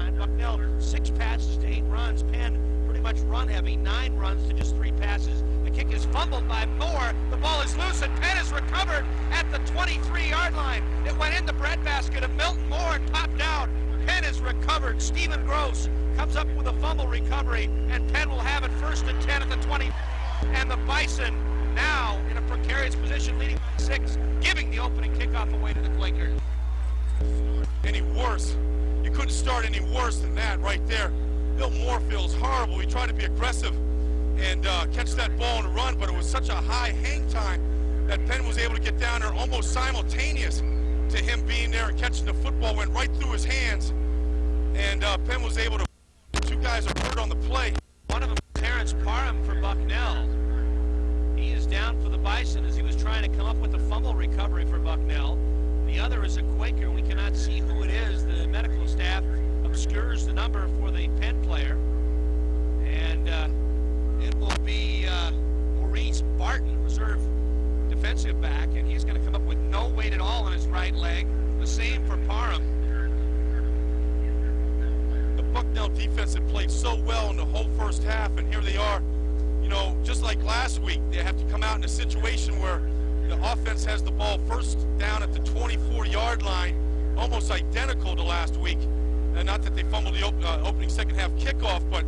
Brian. Bucknell, 6 passes to 8 runs. Penn pretty much run heavy, 9 runs to just 3 passes. The kick is fumbled by Moore. The ball is loose, and Penn is recovered at the 23-yard line. It went in the breadbasket of Milton Moore and popped out. Penn is recovered. Stephen Gross comes up with a fumble recovery, and Penn will have it 1st and 10 at the 20. And the Bison now in a precarious position, leading by 6, giving the opening kickoff away to the Quakers. Any worse? You couldn't start any worse than that right there. Bill Moore feels horrible. He tried to be aggressive and catch that ball and run, but it was such a high hang time that Penn was able to get down there almost simultaneous to him being there and catching the football. Went right through his hands, and Penn was able to. 2 guys are hurt on the play. One of them is Terrence Parham for Bucknell. He is down for the Bison as he was trying to come up with a fumble recovery for Bucknell. The other is a Quaker. We cannot see who it is. The medical staff obscures the number for the Penn player. And it will be Maurice Barton, reserve defensive back, and he's going to come up with no weight at all on his right leg. The same for Parham. The Bucknell defense had played so well in the whole first half, and here they are. You know, just like last week, they have to come out in a situation where the offense has the ball 1st down at the 24-yard line, almost identical to last week. And not that they fumbled the opening second half kickoff, but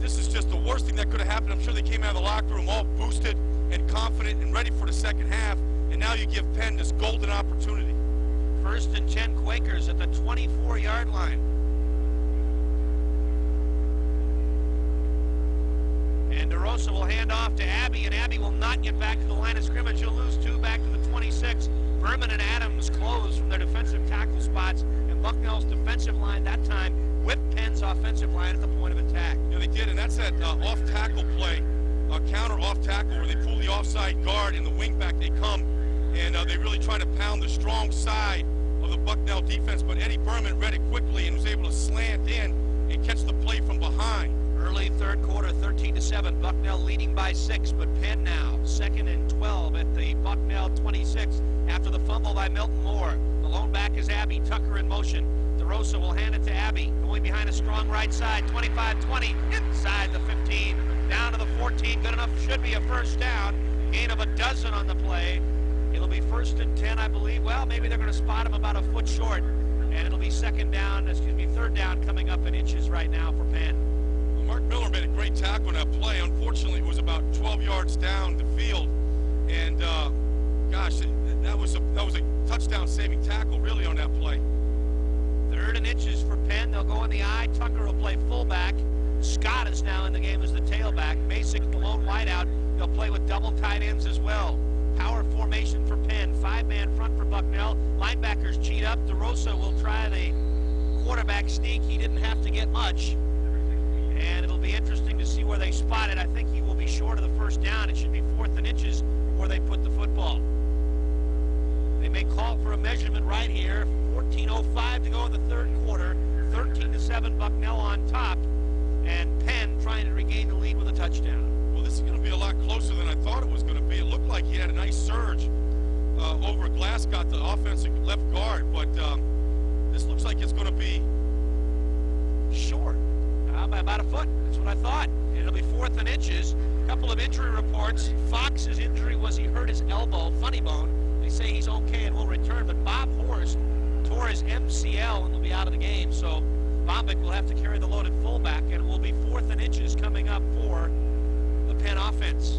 this is just the worst thing that could have happened. I'm sure they came out of the locker room all boosted and confident and ready for the second half, and now you give Penn this golden opportunity. 1st and 10 Quakers at the 24-yard line. And DeRosa will hand off to Abbey, and Abbey will not get back to the line of scrimmage. He'll lose 2 back to the 26. Berman and Adams close from their defensive tackle spots, and Bucknell's defensive line that time whipped Penn's offensive line at the point of attack. Yeah, they did, and that's that off-tackle play, counter off-tackle, where they pull the offside guard and the wing-back, they come, and they really try to pound the strong side of the Bucknell defense, but Eddie Berman read it quickly and was able to slant in and catch the play from behind. Early 3rd quarter, 13-7. Bucknell leading by 6, but Penn now 2nd and 12 at the Bucknell 26 after the fumble by Milton Moore. The lone back is Abbey. Tucker in motion. DeRosa will hand it to Abbey, going behind a strong right side. 25-20, inside the 15, down to the 14. Good enough, should be a 1st down. Gain of a dozen on the play. It'll be 1st and 10, I believe. Well, maybe they're going to spot him about a foot short, and it'll be 3rd down coming up in inches right now for Penn. Mark Miller made a great tackle on that play. Unfortunately, it was about 12 yards down the field, and gosh, that was a touchdown-saving tackle really on that play. 3rd and inches for Penn. They'll go in the eye. Tucker will play fullback. Scott is now in the game as the tailback. Masick, the lone wideout. They'll play with double tight ends as well. Power formation for Penn. 5-man front for Bucknell. Linebackers cheat up. DeRosa will try the quarterback sneak. He didn't have to get much. And it'll be interesting to see where they spot it. I think he will be short of the 1st down. It should be 4th and inches where they put the football. They may call for a measurement right here. 14:05 to go in the 3rd quarter. 13-7, Bucknell on top. And Penn trying to regain the lead with a touchdown. Well, this is going to be a lot closer than I thought it was going to be. It looked like he had a nice surge over Glasgow, the offensive left guard, but this looks like it's going to be short. By about a foot. That's what I thought. And it'll be 4th and inches. A couple of injury reports. Fox's injury was he hurt his elbow, funny bone. They say he's okay and will return, but Bob Horst tore his MCL and will be out of the game. So Bombick will have to carry the load at fullback, and it will be 4th and inches coming up for the Penn offense.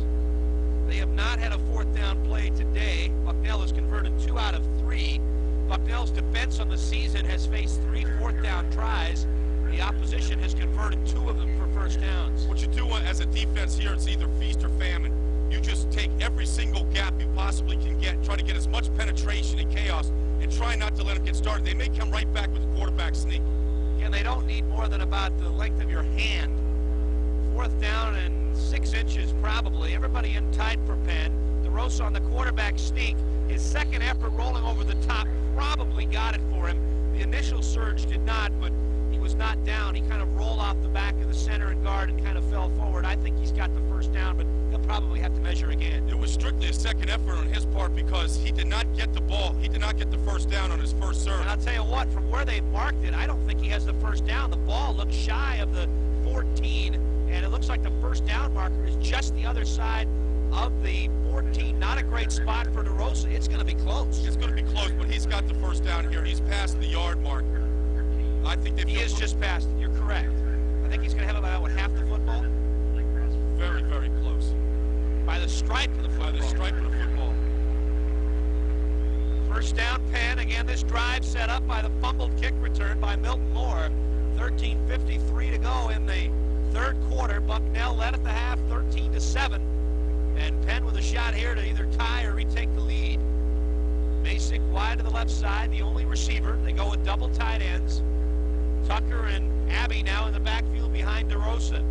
They have not had a 4th down play today. Bucknell has converted 2 out of 3. Bucknell's defense on the season has faced 3 4th down tries. The opposition has converted 2 of them for 1st downs. What you do as a defense here, it's either feast or famine. You just take every single gap you possibly can get, try to get as much penetration and chaos, and try not to let them get started. They may come right back with a quarterback sneak. Again, they don't need more than about the length of your hand. 4th down and 6 inches probably. Everybody in tight for Penn. DeRosa on the quarterback sneak. His 2nd effort rolling over the top probably got it for him. The initial surge did not, but he was not down. He kind of rolled off the back of the center and guard and kind of fell forward. I think he's got the first down, but he'll probably have to measure again. It was strictly a second effort on his part because he did not get the ball. He did not get the first down on his first serve. And I'll tell you what, from where they marked it, I don't think he has the first down. The ball looks shy of the 14, and it looks like the first down marker is just the other side of the 14. Not a great spot for DeRosa. It's going to be close. It's going to be close, but he's got the first down here. He's past the yard mark. I think he is just past it. You're correct. I think he's going to have about, what, half the football? Very, very close. By the stripe of the football. By the stripe of the football. First down, Penn. Again, this drive set up by the fumbled kick return by Milton Moore. 13:53 to go in the third quarter. Bucknell led at the half, 13-7. And Penn with a shot here to either tie or retake the lead. Masick wide to the left side, the only receiver. They go with double tight ends. Tucker and Abbey now in the backfield behind DeRosa.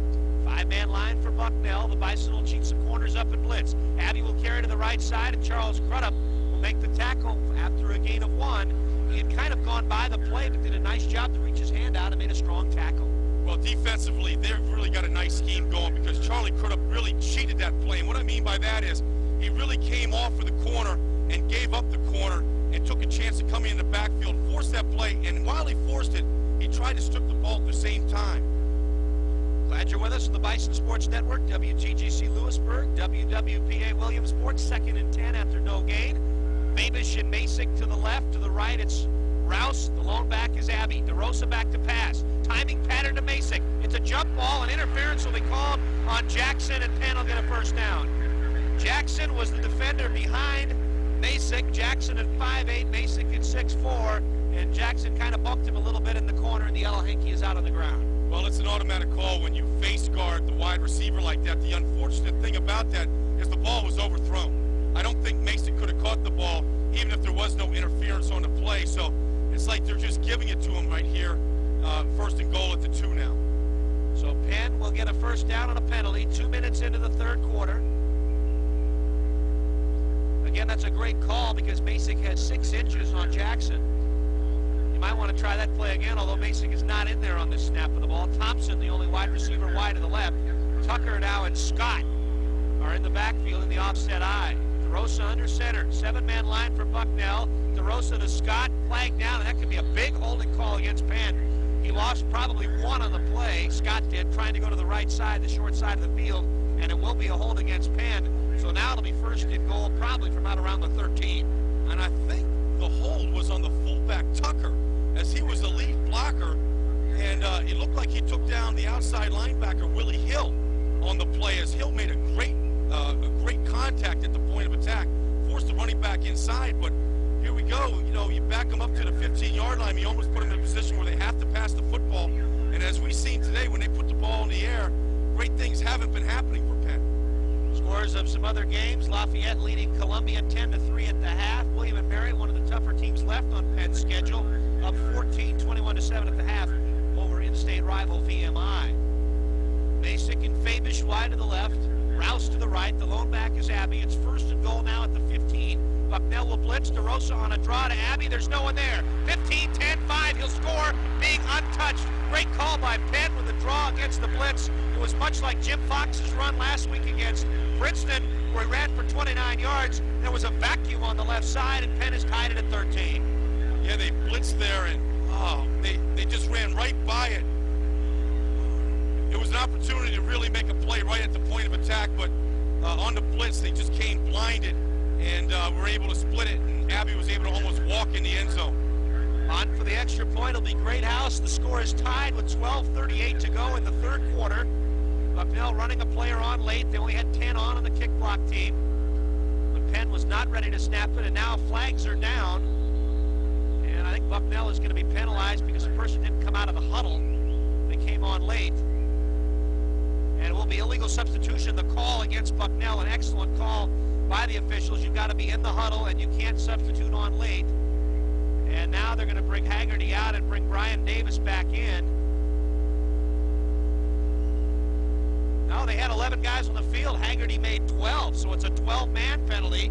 Five-man line for Bucknell. The Bison will cheat some corners up and blitz. Abbey will carry to the right side, and Charles Crudup will make the tackle after a gain of 1. He had kind of gone by the play, but did a nice job to reach his hand out and made a strong tackle. Well, defensively, they've really got a nice scheme going because Charlie Crudup really cheated that play. And what I mean by that is he really came off for the corner and gave up the corner and took a chance to come in the backfield, forced that play, and while he forced it, he tried to strip the ball at the same time. Glad you're with us on the Bison Sports Network, WGGC Lewisburg, WWPA Williamsport, 2nd and 10 after no gain. Babish and Masick to the left. To the right, it's Rouse. The lone back is Abbey. DeRosa back to pass. Timing pattern to Masick. It's a jump ball, and interference will be called on Jackson, and Penn will get a first down. Jackson was the defender behind Masick. Jackson at 5'8", Masick at 6'4", and Jackson kind of bumped him a little bit in the corner, and the yellow hanky is out on the ground. Well, it's an automatic call when you face guard the wide receiver like that. The unfortunate thing about that is the ball was overthrown. I don't think Masick could have caught the ball, even if there was no interference on the play. So it's like they're just giving it to him right here. First and goal at the 2 now. So Penn will get a first down on a penalty 2 minutes into the third quarter. Again, that's a great call because Masick had 6 inches on Jackson. You might want to try that play again, although Masick is not in there on this snap of the ball. Thompson, the only wide receiver, wide to the left. Tucker now and Scott are in the backfield in the offset eye. DeRosa under center. 7-man line for Bucknell. DeRosa to Scott, flag down, and that could be a big holding call against Penn. He lost probably 1 on the play. Scott did, trying to go to the right side, the short side of the field, and it will be a hold against Penn. So now it'll be first and goal, probably from out around the 13. And I think the hold was on the fullback Tucker, as he was the lead blocker, and it looked like he took down the outside linebacker Willie Hill on the play, as Hill made a great contact at the point of attack, forced the running back inside. But here we go. You know, you back them up to the 15-yard line. You almost put them in a position where they have to pass the football. And as we've seen today, when they put the ball in the air, great things haven't been happening for Penn. Scores of some other games. Lafayette leading Columbia 10-3 at the half. William and Mary, one of the tougher teams left on Penn's schedule, up 14, 21-7 at the half over in-state rival VMI. Masick and Fabish wide to the left. Rouse to the right. The lone back is Abbey. It's first and goal now at the 15. Bucknell will blitz. DeRosa on a draw to Abbey. There's no one there. 15, 10, 5. He'll score, being untouched. Great call by Penn with the draw against the blitz. It was much like Jim Fox's run last week against Princeton, where he ran for 29 yards. There was a vacuum on the left side, and Penn has tied it at 13. Yeah, they blitzed there, and they just ran right by it. It was an opportunity to really make a play right at the point of attack, but on the blitz, they just came blinded, and were able to split it, and Abbey was able to almost walk in the end zone. On for the extra point will be Greathouse. The score is tied with 12:38 to go in the third quarter. Bucknell running a player on late. They only had 10 on the kick block team. But Penn was not ready to snap it, and now flags are down. And I think Bucknell is going to be penalized because the person didn't come out of the huddle. They came on late. And it will be illegal substitution. The call against Bucknell, an excellent call by the officials. You've got to be in the huddle, and you can't substitute on late. And now they're going to bring Haggerty out and bring Brian Davis back in. No, they had 11 guys on the field. Haggerty made 12, so it's a 12-man penalty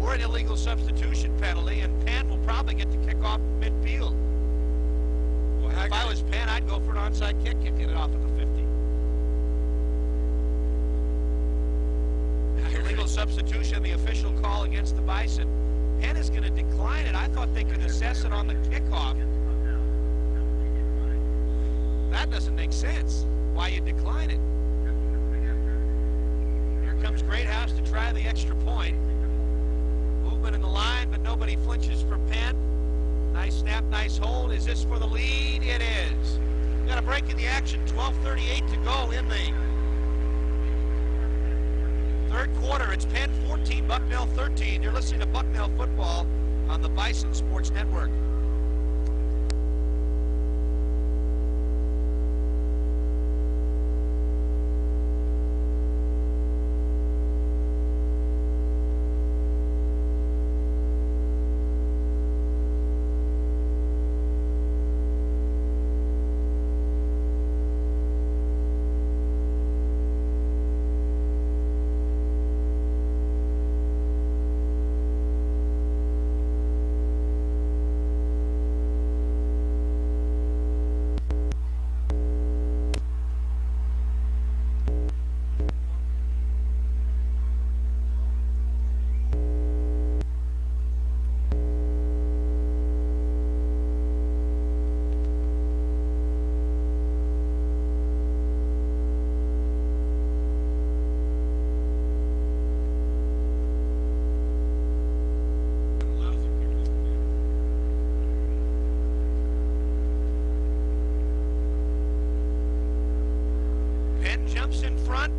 or an illegal substitution penalty, and Penn will probably get to kick off midfield. If I was Penn, I'd go for an onside kick, kicking it off at the 50. Illegal substitution, the official call against the Bison. Penn is going to decline it. I thought they could assess it on the kickoff. That doesn't make sense. Why you decline it? Here comes Greathouse to try the extra point. Movement in the line, but nobody flinches for Penn. Nice snap, nice hold. Is this for the lead? It is. Got a break in the action. 12:38 to go in the third quarter. It's Penn 14, Bucknell 13. You're listening to Bucknell football on the Bison Sports Network. Jumps in front,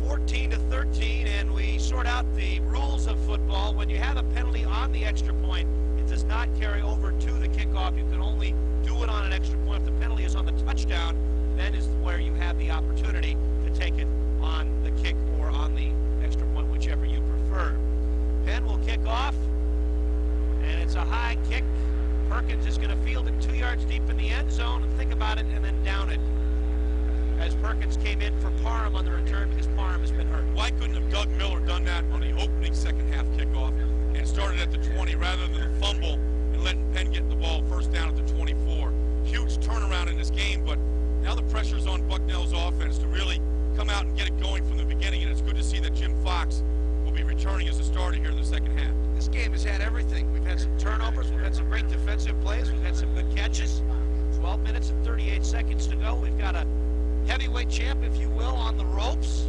14-13, and we sort out the rules of football. When you have a penalty on the extra point, it does not carry over to the kickoff. You can only do it on an extra point. If the penalty is on the touchdown, then is where you have the opportunity to take it on the kick or on the extra point, whichever you prefer. Penn will kick off, and it's a high kick. Perkins is going to field it 2 yards deep in the end zone, and think about it, and then down it, as Perkins came in for Parham on the return because Parham has been hurt. Why couldn't have Doug Miller done that on the opening second half kickoff and started at the 20 rather than the fumble and letting Penn get the ball first down at the 24? Huge turnaround in this game, but now the pressure's on Bucknell's offense to really come out and get it going from the beginning, and it's good to see that Jim Fox will be returning as a starter here in the second half. This game has had everything. We've had some turnovers, we've had some great defensive plays, we've had some good catches. 12 minutes and 38 seconds to go. We've got a heavyweight champ, if you will, on the ropes,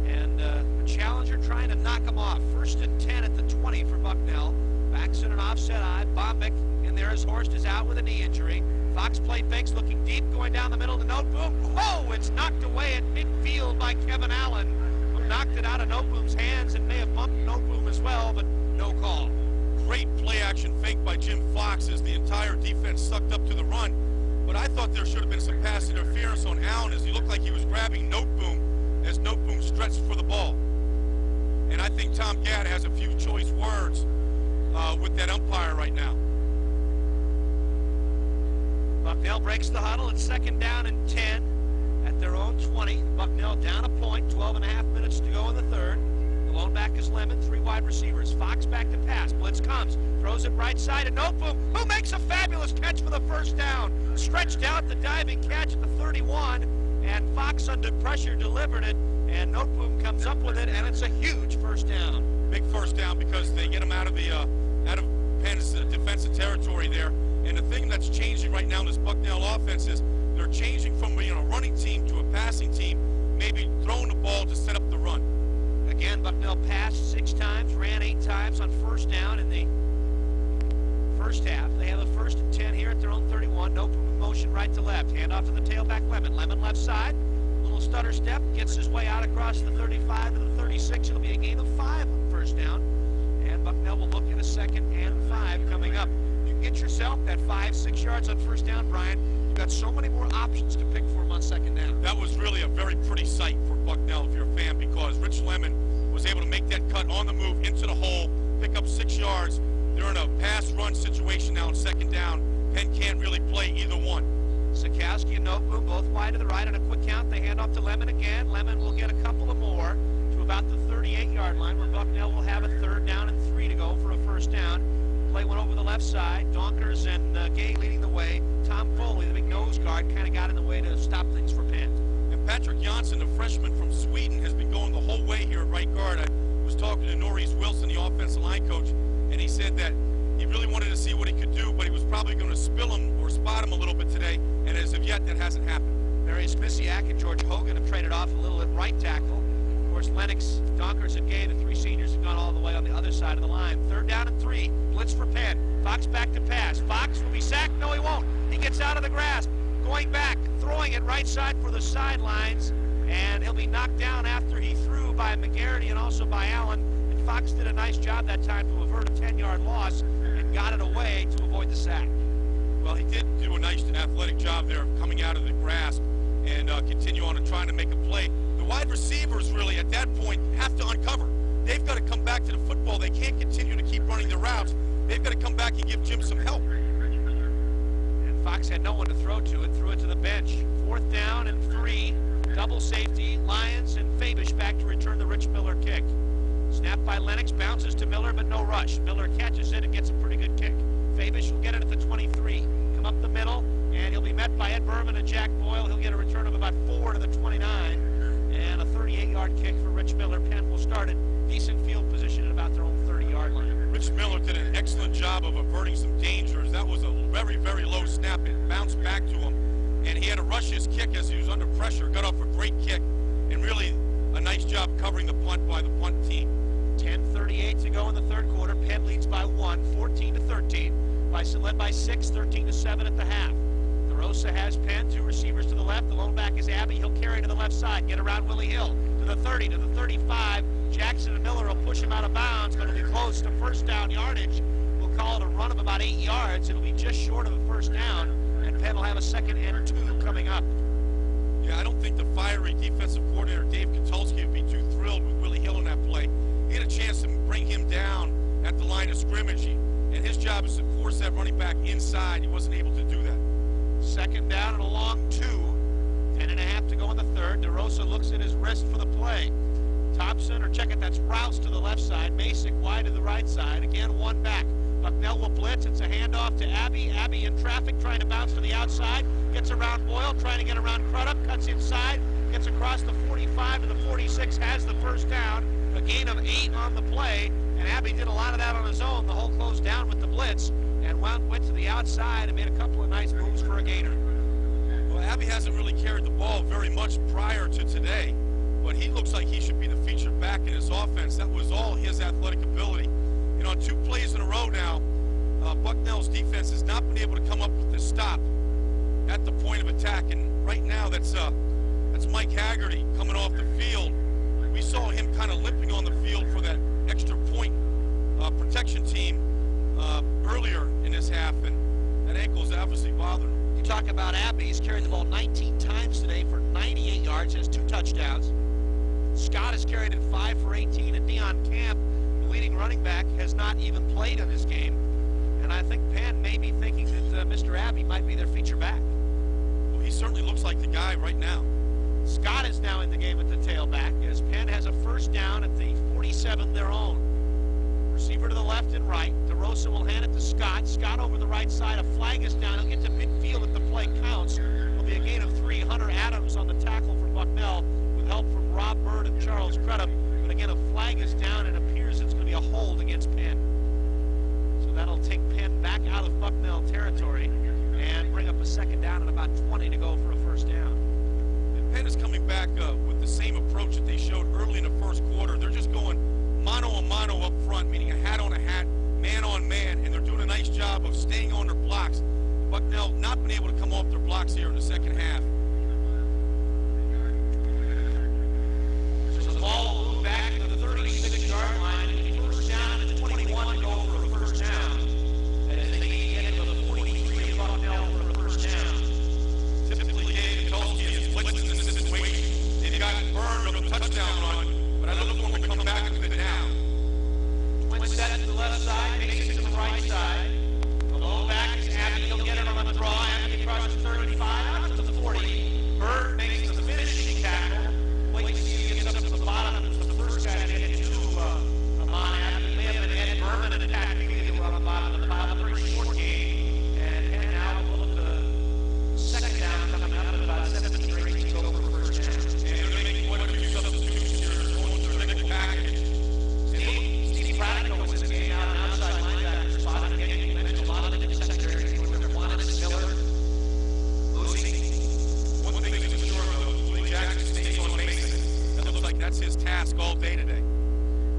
and a challenger trying to knock him off. 1st and 10 at the 20 for Bucknell. Backs in an offset eye. Bombick in there as Horst is out with a knee injury. Fox play fakes, looking deep, going down the middle to Noteboom. Oh, it's knocked away at midfield by Kevin Allen, who knocked it out of Noteboom's hands and may have bumped Noteboom as well, but no call. Great play action fake by Jim Fox as the entire defense sucked up to the run. But I thought there should have been some pass interference on Allen as he looked like he was grabbing Noteboom as Noteboom stretched for the ball. And I think Tom Gadd has a few choice words with that umpire right now. Bucknell breaks the huddle. It's 2nd down and 10 at their own 20. Bucknell down a point, 12.5 minutes to go in the third. The lone back is Lemon, 3 wide receivers. Fox back to pass. Blitz comes. Throws it right side, and Noteboom, who makes a fabulous catch for the first down. Stretched out the diving catch at the 31, and Fox under pressure delivered it, and Noteboom comes up with it, and it's a huge first down. Big first down because they get him out of Penn's defensive territory there. And the thing that's changing right now in this Bucknell offense is they're changing from being a running team to a passing team, maybe throwing the ball to set up the run. Again, Bucknell passed 6 times, ran 8 times on first down in the first half. They have a 1st and 10 here at their own 31. No motion right to left. Hand off to the tailback, Lemon. Lemon left side. Little stutter step. Gets his way out across the 35 to the 36. It'll be a gain of 5 on first down. And Bucknell will look at a 2nd and 5 coming up. You can get yourself that 5-6 yards on first down, Brian. You've got so many more options to pick for him on 2nd down. That was really a very pretty sight for Bucknell if you're a fan, because Rich Lemon was able to make that cut on the move into the hole, pick up 6 yards. They're in a pass-run situation now on 2nd down. Penn can't really play either one. Sikowski and Noteboom both wide to the right on a quick count. They hand off to Lemon again. Lemon will get a couple of more to about the 38-yard line, where Bucknell will have a 3rd down and 3 to go for a first down. Play went over the left side. Donkers and Gay leading the way. Tom Foley, the big nose guard, kind of got in the way to stop things for Penn. And Patrick Jansson, the freshman from Sweden, has been going the whole way here at right guard. I was talking to Norris Wilson, the offensive line coach, and he said that he really wanted to see what he could do, but he was probably going to spill him or spot him a little bit today, and as of yet, that hasn't happened. Marius Misiak and George Hogan have traded off a little at right tackle. Of course, Lennox, Donkers, and Gay, the three seniors, have gone all the way on the other side of the line. 3rd down and 3. Blitz for Penn. Fox back to pass. Fox will be sacked. No, he won't. He gets out of the grasp. Going back, throwing it right side for the sidelines, and he'll be knocked down after he threw by McGarity and also by Allen. And Fox did a nice job that time to avert a 10-yard loss and got it away to avoid the sack. Well, he did do a nice athletic job there of coming out of the grasp and continue on and trying to make a play. The wide receivers really at that point have to uncover. They've got to come back to the football. They can't continue to keep running the routes. They've got to come back and give Jim some help. And Fox had no one to throw to it, threw it to the bench. 4th down and 3, double safety, Lyons and Fabish back to return the Rich Miller kick. Snap by Lennox, bounces to Miller, but no rush. Miller catches it and gets a pretty good kick. Fabish will get it at the 23. Come up the middle, and he'll be met by Ed Berman and Jack Boyle. He'll get a return of about 4 to the 29, and a 38-yard kick for Rich Miller. Penn will start at decent field position at about their own 30-yard line. Rich Miller did an excellent job of averting some dangers. That was a very, very low snap. It bounced back to him, and he had to rush his kick as he was under pressure. Got off a great kick, and really a nice job covering the punt by the punt team. 10:38 to go in the 3rd quarter. Penn leads by 1, 14-13. Led by 6, 13-7 at the half. DeRosa has Penn, 2 receivers to the left. The lone back is Abbey. He'll carry to the left side, get around Willie Hill to the 30, to the 35. Jackson and Miller will push him out of bounds, but it'll be close to 1st down yardage. We'll call it a run of about 8 yards. It'll be just short of a 1st down, and Penn will have a 2nd and 2 coming up. Yeah, I don't think the fiery defensive coordinator, Dave Katulski, would be too thrilled with Willie Hill in that play. He had a chance to bring him down at the line of scrimmage, and his job is to force that running back inside. He wasn't able to do that. 2nd down and a long 2. 10.5 to go in the 3rd. DeRosa looks at his wrist for the play. Thompson, or check it, that's Rouse to the left side. Masick wide to the right side. Again, 1 back. Bucknell will blitz. It's a handoff to Abbey. Abbey in traffic, trying to bounce to the outside. Gets around Boyle, trying to get around Crudup. Cuts inside. Gets across the 45 to the 46. Has the 1st down. A gain of 8 on the play. And Abbey did a lot of that on his own. The hole closed down with the blitz. And went to the outside and made a couple of nice moves for a gainer. Well, Abbey hasn't really carried the ball very much prior to today, but he looks like he should be the featured back in his offense. That was all his athletic ability. And on 2 plays in a row now, Bucknell's defense has not been able to come up with the stop at the point of attack. And right now, that's Mike Haggerty coming off the field. We saw him kind of limping on the field for that extra point protection team earlier in this half, and that ankle is obviously bothering him. You talk about Abbey. He's carried the ball 19 times today for 98 yards, has 2 touchdowns. Scott has carried it 5 for 18, and Deion Camp, the leading running back, has not even played in this game. And I think Penn may be thinking that Mr. Abbey might be their feature back. Well, he certainly looks like the guy right now. Scott is now in the game at the tailback, as Penn has a 1st down at the 47, their own. Receiver to the left and right. DeRosa will hand it to Scott. Scott over the right side. A flag is down. He'll get to midfield if the play counts. It'll be a gain of 3. Hunter Adams on the tackle for Bucknell with help from Rob Bird and Charles Crudup. But again, a flag is down and it appears it's going to be a hold against Penn. So that'll take Penn back out of Bucknell territory and bring up a 2nd down and about 20 to go for a 1st down. And Penn is coming back with the same approach that they showed early in the 1st quarter. They're just going mano-a-mano up front, meaning a hat on a hat, man on man, and they're doing a nice job of staying on their blocks. Bucknell not been able to come off their blocks here in the 2nd half. So the ball will move back to the 36-yard line. 1st down and 21 to go for a 1st down. As they get to the 43 of Bucknell for a 1st down. Typically, Dave Katulski is blitzing in this situation. They've gotten burned on a touchdown run, but I look for them to come back with it now. Twin set to the left side, makes it to the right side. The low back is Abbey. He'll get it on a draw. Abbey across the 35, out to the 40. Bird makes the finishing tackle. Wait to see if he gets up to the bottom. It's the first guy to get to Amon Abbey. It may have been Ed Berman and Pat Beagley who were on the bottom of the That's his task all day today.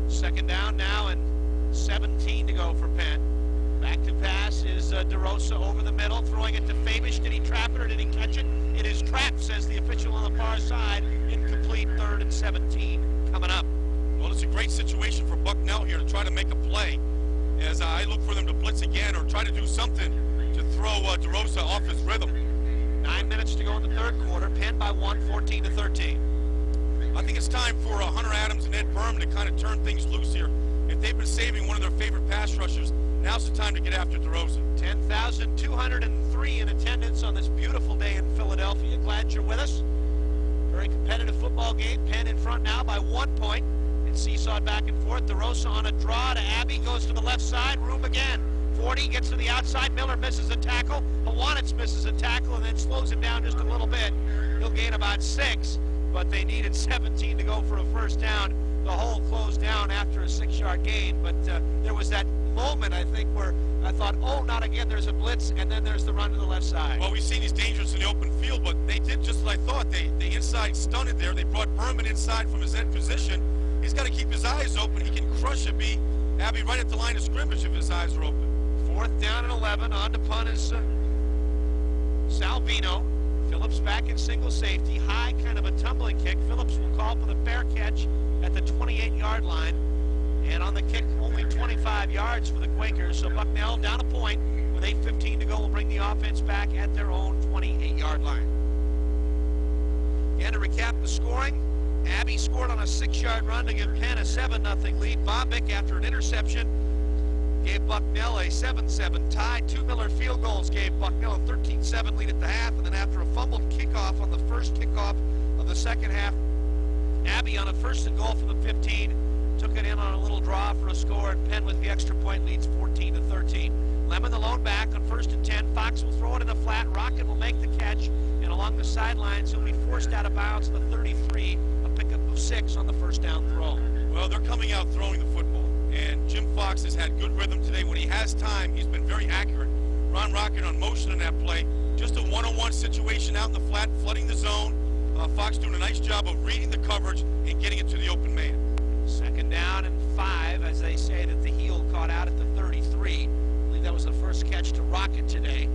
Second down now and 17 to go for Penn. Back to pass is DeRosa over the middle, throwing it to Fabish. Did he trap it or did he catch it? It is trapped, says the official on the far side. Incomplete, 3rd and 17 coming up. Well, it's a great situation for Bucknell here to try to make a play, as I look for them to blitz again or try to do something to throw DeRosa off his rhythm. 9 minutes to go in the third quarter. Penn by 1, 14-13. I think it's time for Hunter Adams and Ed Berman to kind of turn things loose here. If they've been saving one of their favorite pass rushers, now's the time to get after DeRosa. 10,203 in attendance on this beautiful day in Philadelphia. Glad you're with us. Very competitive football game. Penn in front now by 1 point. It seesawed back and forth. DeRosa on a draw to Abbey, goes to the left side. Room again. 40 gets to the outside. Miller misses a tackle. Hawanitz misses a tackle and then slows him down just a little bit. He'll gain about 6, but they needed 17 to go for a first down. The hole closed down after a 6-yard gain, but there was that moment, I think, where I thought, oh, not again, there's a blitz, and then there's the run to the left side. Well, we've seen he's dangerous in the open field, but they did just what I thought. They inside stunted there. They brought Berman inside from his end position. He's got to keep his eyes open. He can crush Abbey right at the line of scrimmage if his eyes are open. 4th down and 11. On to punt is Salvino. Phillips back in single safety. High, kind of a tumbling kick. Phillips will call for the fair catch at the 28-yard line. And on the kick, only 25 yards for the Quakers. So Bucknell down a point with 8:15 to go will bring the offense back at their own 28-yard line. Again, to recap the scoring, Abbey scored on a 6-yard run to give Penn a 7-0 lead. Bombick, after an interception, gave Bucknell a 7-7 tie. 2 Miller field goals gave Bucknell a 13-7 lead at the half. And then after a fumbled kickoff on the first kickoff of the second half, Abbey on a 1st and goal from the 15 took it in on a little draw for a score, and Penn with the extra point leads 14-13. Lemon the lone back on 1st and 10. Fox will throw it in the flat. Rocket will make the catch, and along the sidelines he'll be forced out of bounds to the 33, a pickup of 6 on the first down throw. Well, they're coming out throwing the football, and Jim Fox has had good rhythm today. When he has time, he's been very accurate. Ron Rocket on motion in that play. Just a one-on-one situation out in the flat, flooding the zone. Fox doing a nice job of reading the coverage and getting it to the open man. 2nd down and 5, as they say that the heel caught out at the 33. I believe that was the first catch to Rocket today.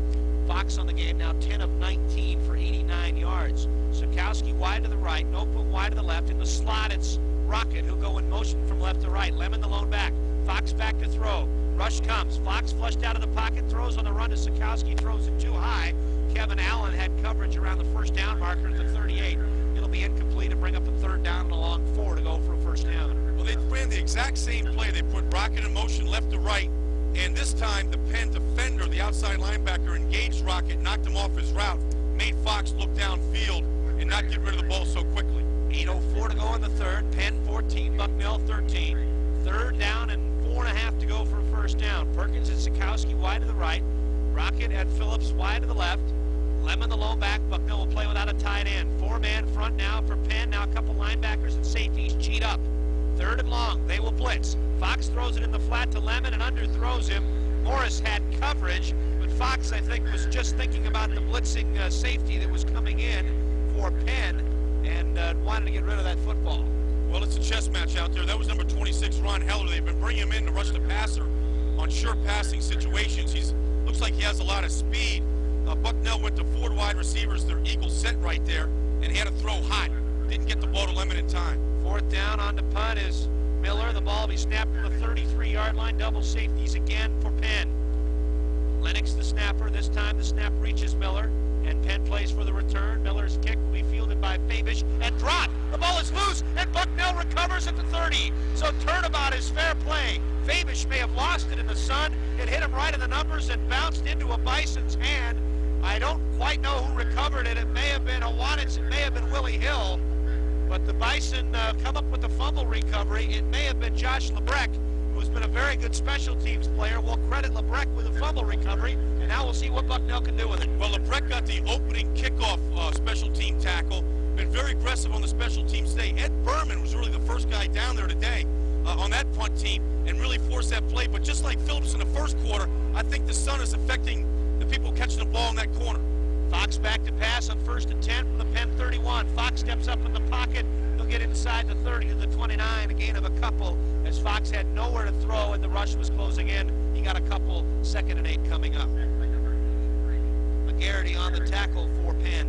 Fox on the game now 10 of 19 for 89 yards. Sikowski wide to the right, Nopum wide to the left. In the slot, it's Rocket who'll go in motion from left to right. Lemon the lone back. Fox back to throw. Rush comes. Fox flushed out of the pocket, throws on the run to Sikowski, throws it too high. Kevin Allen had coverage around the first down marker at the 38. It'll be incomplete and bring up a 3rd down and a long 4 to go for a first down. Well, they ran the exact same play. They put Rocket in motion left to right, and this time the Penn defender, the outside linebacker, engaged Rocket, knocked him off his route, made Fox look downfield and not get rid of the ball so quickly. 8:04 to go in the third. Penn 14, Bucknell 13. 3rd down and 4.5 to go for a first down. Perkins and Sikowski wide to the right. Rocket and Phillips wide to the left. Lemon the lone back. Bucknell will play without a tight end. 4-man front now for Penn. Now a couple linebackers and safeties cheat up. 3rd and long. They will blitz. Fox throws it in the flat to Lemon and underthrows him. Morris had coverage, but Fox, I think, was just thinking about the blitzing safety that was coming in for Penn and wanted to get rid of that football. Well, it's a chess match out there. That was number 26, Ron Heller. They've been bringing him in to rush the passer on sure passing situations. Looks like he has a lot of speed. Bucknell went to 4 wide receivers. Their eagle set right there, and he had to throw hot. Didn't get the ball to Lemon in time. 4th down on the punt is Miller. The ball will be snapped from the 33-yard line. Double safeties again for Penn. Lennox the snapper. This time the snap reaches Miller, and Penn plays for the return. Miller's kick will be fielded by Fabish and dropped. The ball is loose, and Bucknell recovers at the 30. So turnabout is fair play. Fabish may have lost it in the sun. It hit him right in the numbers and bounced into a Bison's hand. I don't quite know who recovered it. It may have been Hawanitz. It may have been Willie Hill. But the Bison come up with the fumble recovery. It may have been Josh Lebrecht, who's been a very good special teams player. We'll credit Lebrecht with a fumble recovery, and now we'll see what Bucknell can do with it. Well, Lebrecht got the opening kickoff special team tackle. Been very aggressive on the special teams today. Ed Berman was really the first guy down there today on that punt team and really forced that play. But just like Phillips in the first quarter, I think the sun is affecting the people catching the ball in that corner. Fox back to pass on 1st and 10 from the Penn 31. Fox steps up in the pocket. He'll get inside the 30 to the 29, a gain of a couple, as Fox had nowhere to throw and the rush was closing in. He got a couple, 2nd and 8 coming up. McGarity on the tackle for Penn.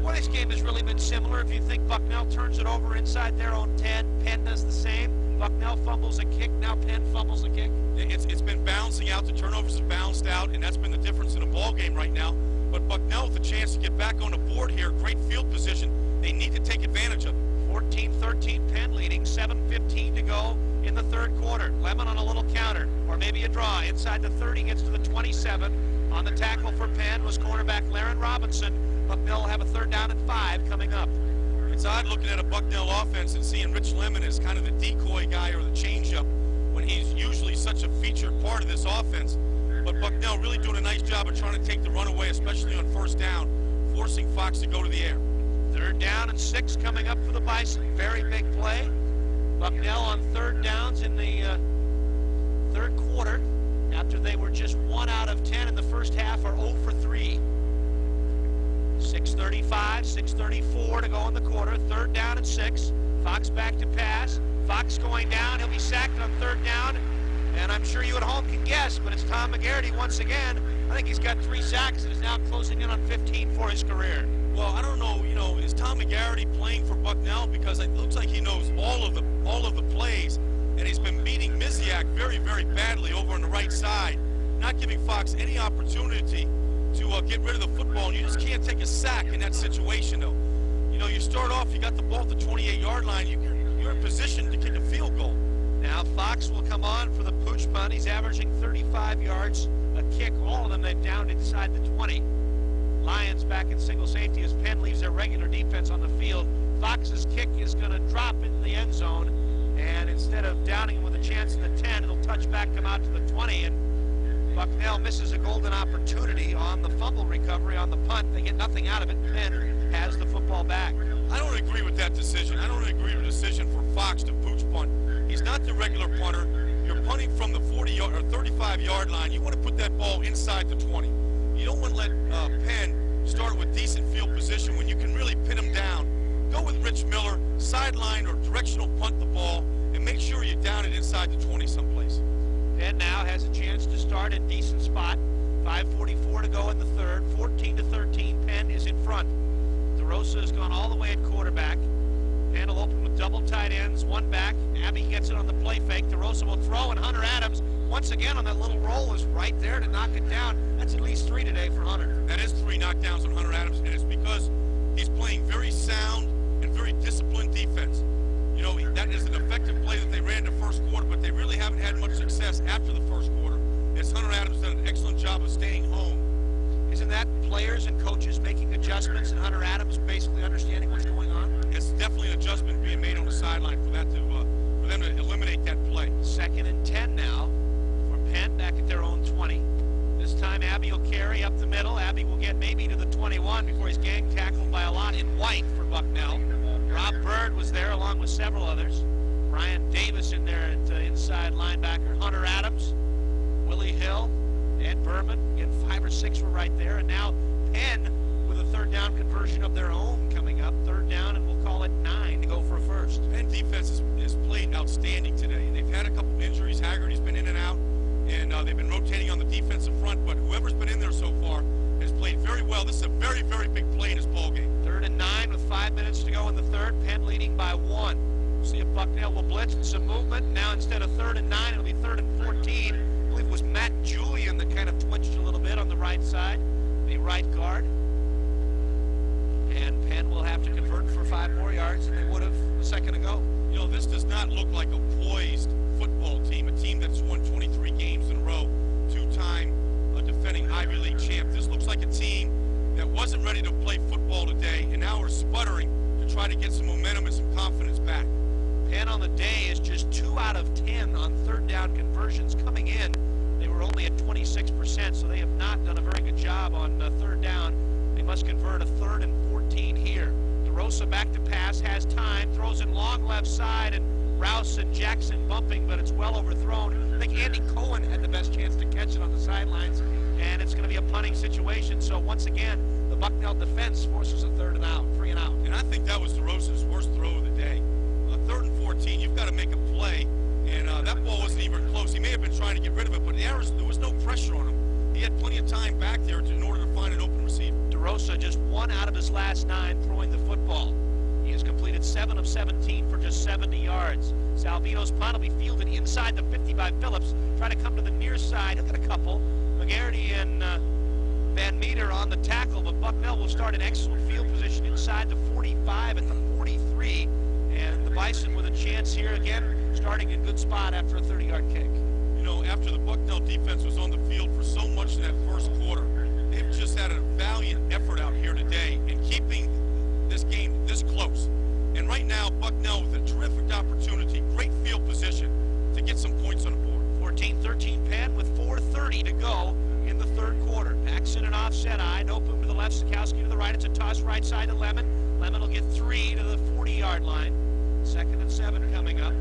Well, this game has really been similar. If you think Bucknell turns it over inside their own 10, Penn does the same. Bucknell fumbles a kick, now Penn fumbles a kick. It's been bouncing out, the turnovers have bounced out, and that's been the difference in a ball game right now. But Bucknell with a chance to get back on the board here, great field position, they need to take advantage of it. 14-13 Penn leading, 7:15 to go in the 3rd quarter. Lemon on a little counter, or maybe a draw. Inside the 30, gets to the 27. On the tackle for Penn was cornerback Laren Robinson. Bucknell will have a 3rd down and 5 coming up. It's odd looking at a Bucknell offense and seeing Rich Lemon as kind of the decoy guy or the changeup when he's usually such a featured part of this offense. But Bucknell really doing a nice job of trying to take the run away, especially on 1st down, forcing Fox to go to the air. 3rd down and 6 coming up for the Bison. Very big play. Bucknell on 3rd downs in the 3rd quarter, after they were just 1 out of 10 in the first half, are 0 for 3. 6:35, 6:34 to go in the quarter. 3rd down and 6. Fox back to pass. Fox going down. He'll be sacked on 3rd down. And I'm sure you at home can guess, but it's Tom McGarity once again. I think he's got 3 sacks and is now closing in on 15 for his career. Well, I don't know, is Tom McGarity playing for Bucknell? Because it looks like he knows all of the plays, and he's been beating Miziak very, very badly over on the right side, not giving Fox any opportunity to get rid of the football, and you just can't take a sack in that situation, though. You start off, you got the ball at the 28-yard line, you're in position to kick a field goal. Now Fox will come on for the pooch punt. He's averaging 35 yards a kick. All of them they've downed inside the 20. Lions back in single safety as Penn leaves their regular defense on the field. Fox's kick is going to drop into the end zone, and instead of downing him with a chance in the 10, it'll touch back, come out to the 20, and Bucknell misses a golden opportunity on the fumble recovery on the punt. They get nothing out of it. Penn has the football back. I don't agree with that decision. I don't agree with the decision for Fox to pooch punt. He's not the regular punter. You're punting from the 40-yard or 35-yard line. You want to put that ball inside the 20. You don't want to let Penn start with decent field position when you can really pin him down. Go with Rich Miller, sideline or directional punt the ball, and make sure you down it inside the 20 someplace. Penn now has a chance to start in decent spot. 5:44 to go in the 3rd. 14-13. Penn is in front. DeRosa has gone all the way at quarterback. Penn will open with double tight ends, 1 back. Abbey gets it on the play fake. DeRosa will throw, and Hunter Adams, once again on that little roll, is right there to knock it down. That's at least 3 today for Hunter. That is 3 knockdowns on Hunter Adams, and it's because he's playing very sound and very disciplined defense. That is an effective play that they ran the 1st quarter, but they really haven't had much success after the 1st quarter, as Hunter Adams done an excellent job of staying home. Isn't that players and coaches making adjustments and Hunter Adams basically understanding what's going on? It's definitely an adjustment being made on the sideline for them to eliminate that play. 2nd and 10 now for Penn back at their own 20. This time Abbey will carry up the middle. Abbey will get maybe to the 21 before he's gang tackled by a lot in white for Bucknell. Rob Bird was there along with several others. Brian Davis in there at inside linebacker. Hunter Adams, Willie Hill, Ed Berman. Again, 5 or 6 were right there. And now Penn with a 3rd down conversion of their own coming up. 3rd down, and we'll call it 9 to go for a 1st. Penn defense has played outstanding today. They've had a couple injuries. Haggerty's been in and out, and they've been rotating on the defensive front, but whoever's been in there so far has played very well. This is a very, very big play in this ball game. 3rd and 9 with 5 minutes to go in the 3rd. Penn leading by 1. We'll see if Bucknell will blitz and some movement. Now instead of 3rd and 9, it'll be 3rd and 14. I believe it was Matt Julian that kind of twitched a little bit on the right side, the right guard. And Penn will have to convert for 5 more yards than they would have a second ago. This does not look like a poised football team, a team that's won 23 games in a row, 2-time defending Ivy League champ. This looks like a team that wasn't ready to play football today, and now we're sputtering to try to get some momentum and some confidence back. Penn on the day is just 2 out of 10 on 3rd down conversions coming in. They were only at 26%, so they have not done a very good job on 3rd down. They must convert a 3rd and 14 here. DeRosa back to pass, has time, throws it long left side, and Rouse and Jackson bumping, but it's well overthrown. I think Andy Cohen had the best chance to catch it on the sidelines, and it's going to be a punting situation. So once again, the Bucknell defense forces a 3rd and out, 3 and out. And I think that was DeRosa's worst throw of the day. 3rd and 14, you've got to make a play, and that ball wasn't even close. He may have been trying to get rid of it, but there was no pressure on him. He had plenty of time back there in order to find an open receiver. DeRosa just 1 out of his last 9 throwing the football. He has completed 7 of 17 for just 70 yards. Salvino's punt will be fielded inside the 50 by Phillips. Try to come to the near side. He'll get a couple. McGarity and Van Meter on the tackle, but Bucknell will start in excellent field position inside the 45 at the 43. And the Bison with a chance here again, starting in good spot after a 30-yard kick. You know, after the Bucknell defense was on the field for so much of that first quarter, they've just had a valiant effort out here today in keeping this game this close. And right now, Bucknell with a terrific opportunity, great field position to get some points on the board. 14-13 Penn with 4:30 to go in the 3rd quarter. Paxson an offset eye, Nopum to the left, Sikowski to the right. It's a toss right side to Lemon. Lemon will get 3 to the 40-yard line. 2nd and 7 coming up.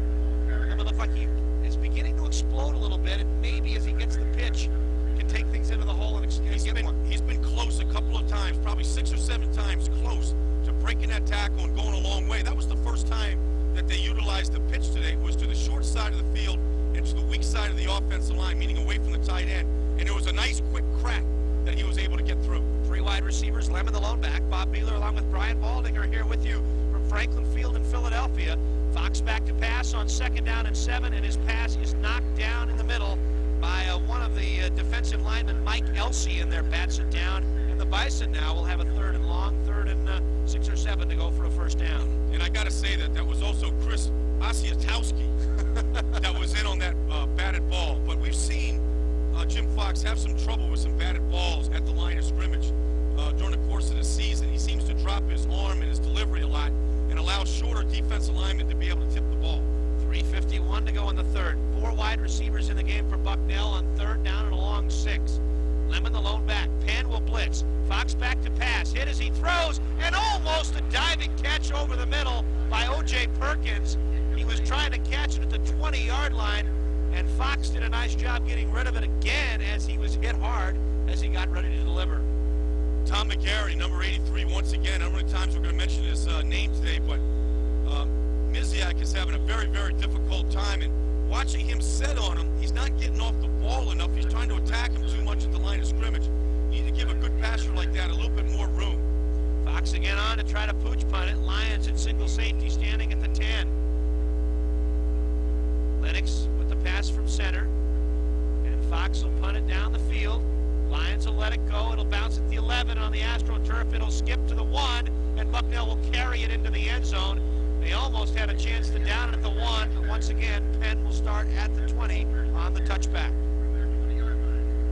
Lemon looks like he is beginning to explode a little bit, and maybe as he gets the pitch, can take things into the hole and get one. He's been close a couple of times, probably 6 or 7 times close to breaking that tackle and going a long way. That was the first time that they utilized the pitch today, was to the short side of the field and to the weak side of the offensive line, meaning away from the tight end. And it was a nice quick crack that he was able to get through. 3 wide receivers, Lemon the lone back, Bob Beeler along with Brian Baldinger here with you from Franklin Field in Philadelphia. Fox back to pass on 2nd down and 7, and his pass is knocked down in the middle by one of the defensive linemen, Mike Elsey, in there, bats it down. And the Bison now will have a 3rd and long, 3rd and 6 or 7 to go for a 1st down. And I got to say that was also Chris Osiatowski that was in on that batted ball. But we've seen Jim Fox have some trouble with some batted balls at the line of scrimmage during the course of the season. He seems to drop his arm and his delivery a lot and allow shorter defensive linemen to be able to tip the ball. 3:51 to go in the 3rd. 4 wide receivers in the game for Bucknell on 3rd down and a long 6. Lemon the lone back. Penn will blitz. Fox back to pass. Hit as he throws, and almost a diving catch over the middle by O.J. Perkins. He was trying to catch it at the 20-yard line, and Fox did a nice job getting rid of it again as he was hit hard as he got ready to deliver. Tom McGarry, number 83, once again. I don't know how many times we're going to mention his name today, but Miziak is having a very, very difficult time, and watching him set on him, he's not getting off the ball enough. He's trying to attack him too much at the line of scrimmage. You need to give a good passer like that a little bit more room. Fox again on to try to pooch punt it. Lions at single safety standing at the 10. Lennox with the pass from center, and Fox will punt it down the field. Lions will let it go. It'll bounce at the 11 on the AstroTurf. It'll skip to the 1, and Bucknell will carry it into the end zone. They almost had a chance to down it at the 1, but once again, Penn will start at the 20 on the touchback.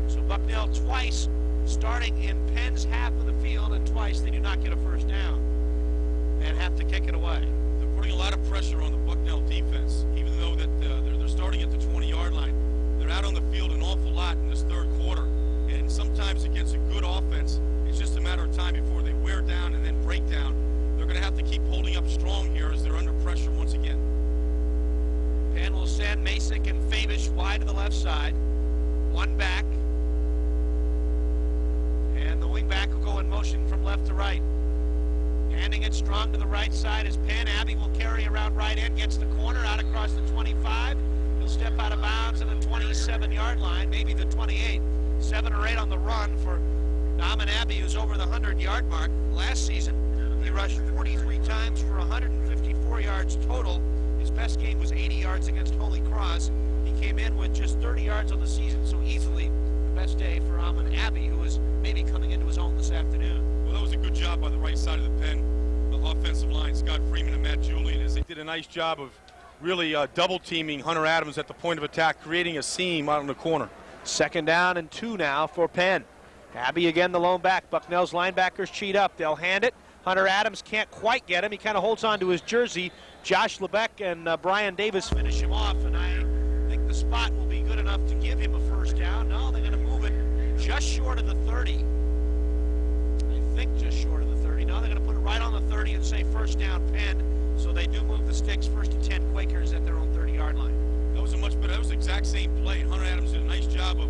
So Bucknell twice starting in Penn's half of the field, and twice they do not get a 1st down and have to kick it away. They're putting a lot of pressure on the Bucknell defense, even though that they're starting at the 20-yard line. They're out on the field an awful lot in this 3rd quarter, and sometimes against a good offense, it's just a matter of time before they wear down and then break down. They're going to have to keep holding up strong here as they're under pressure once again. Penn will send Masick and Fabish wide to the left side. 1 back. And the wing back will go in motion from left to right. Handing it strong to the right side is Penn. Abbey will carry around right end, gets the corner, out across the 25. He'll step out of bounds at the 27-yard line, maybe the 28. 7 or 8 on the run for Dom and Abbey, who's over the 100-yard mark. Last season, he rushed 43 times for 154 yards total. His best game was 80 yards against Holy Cross. He came in with just 30 yards on the season, so easily the best day for Amon Abbey, who is maybe coming into his own this afternoon. Well, that was a good job by the right side of the Penn offensive line, Scott Freeman and Matt Julian, as they did a nice job of really double-teaming Hunter Adams at the point of attack, creating a seam out in the corner. 2nd down and 2 now for Penn. Abbey again the lone back. Bucknell's linebackers cheat up. They'll hand it. Hunter Adams can't quite get him. He kind of holds on to his jersey. Josh Lebeck and Brian Davis finish him off, and I think the spot will be good enough to give him a 1st down. No, they're going to move it just short of the 30. I think just short of the 30. No, they're going to put it right on the 30 and say 1st down Penn. So they do move the sticks. 1st and 10 Quakers at their own 30-yard line. That was a much better. That was the exact same play. Hunter Adams did a nice job of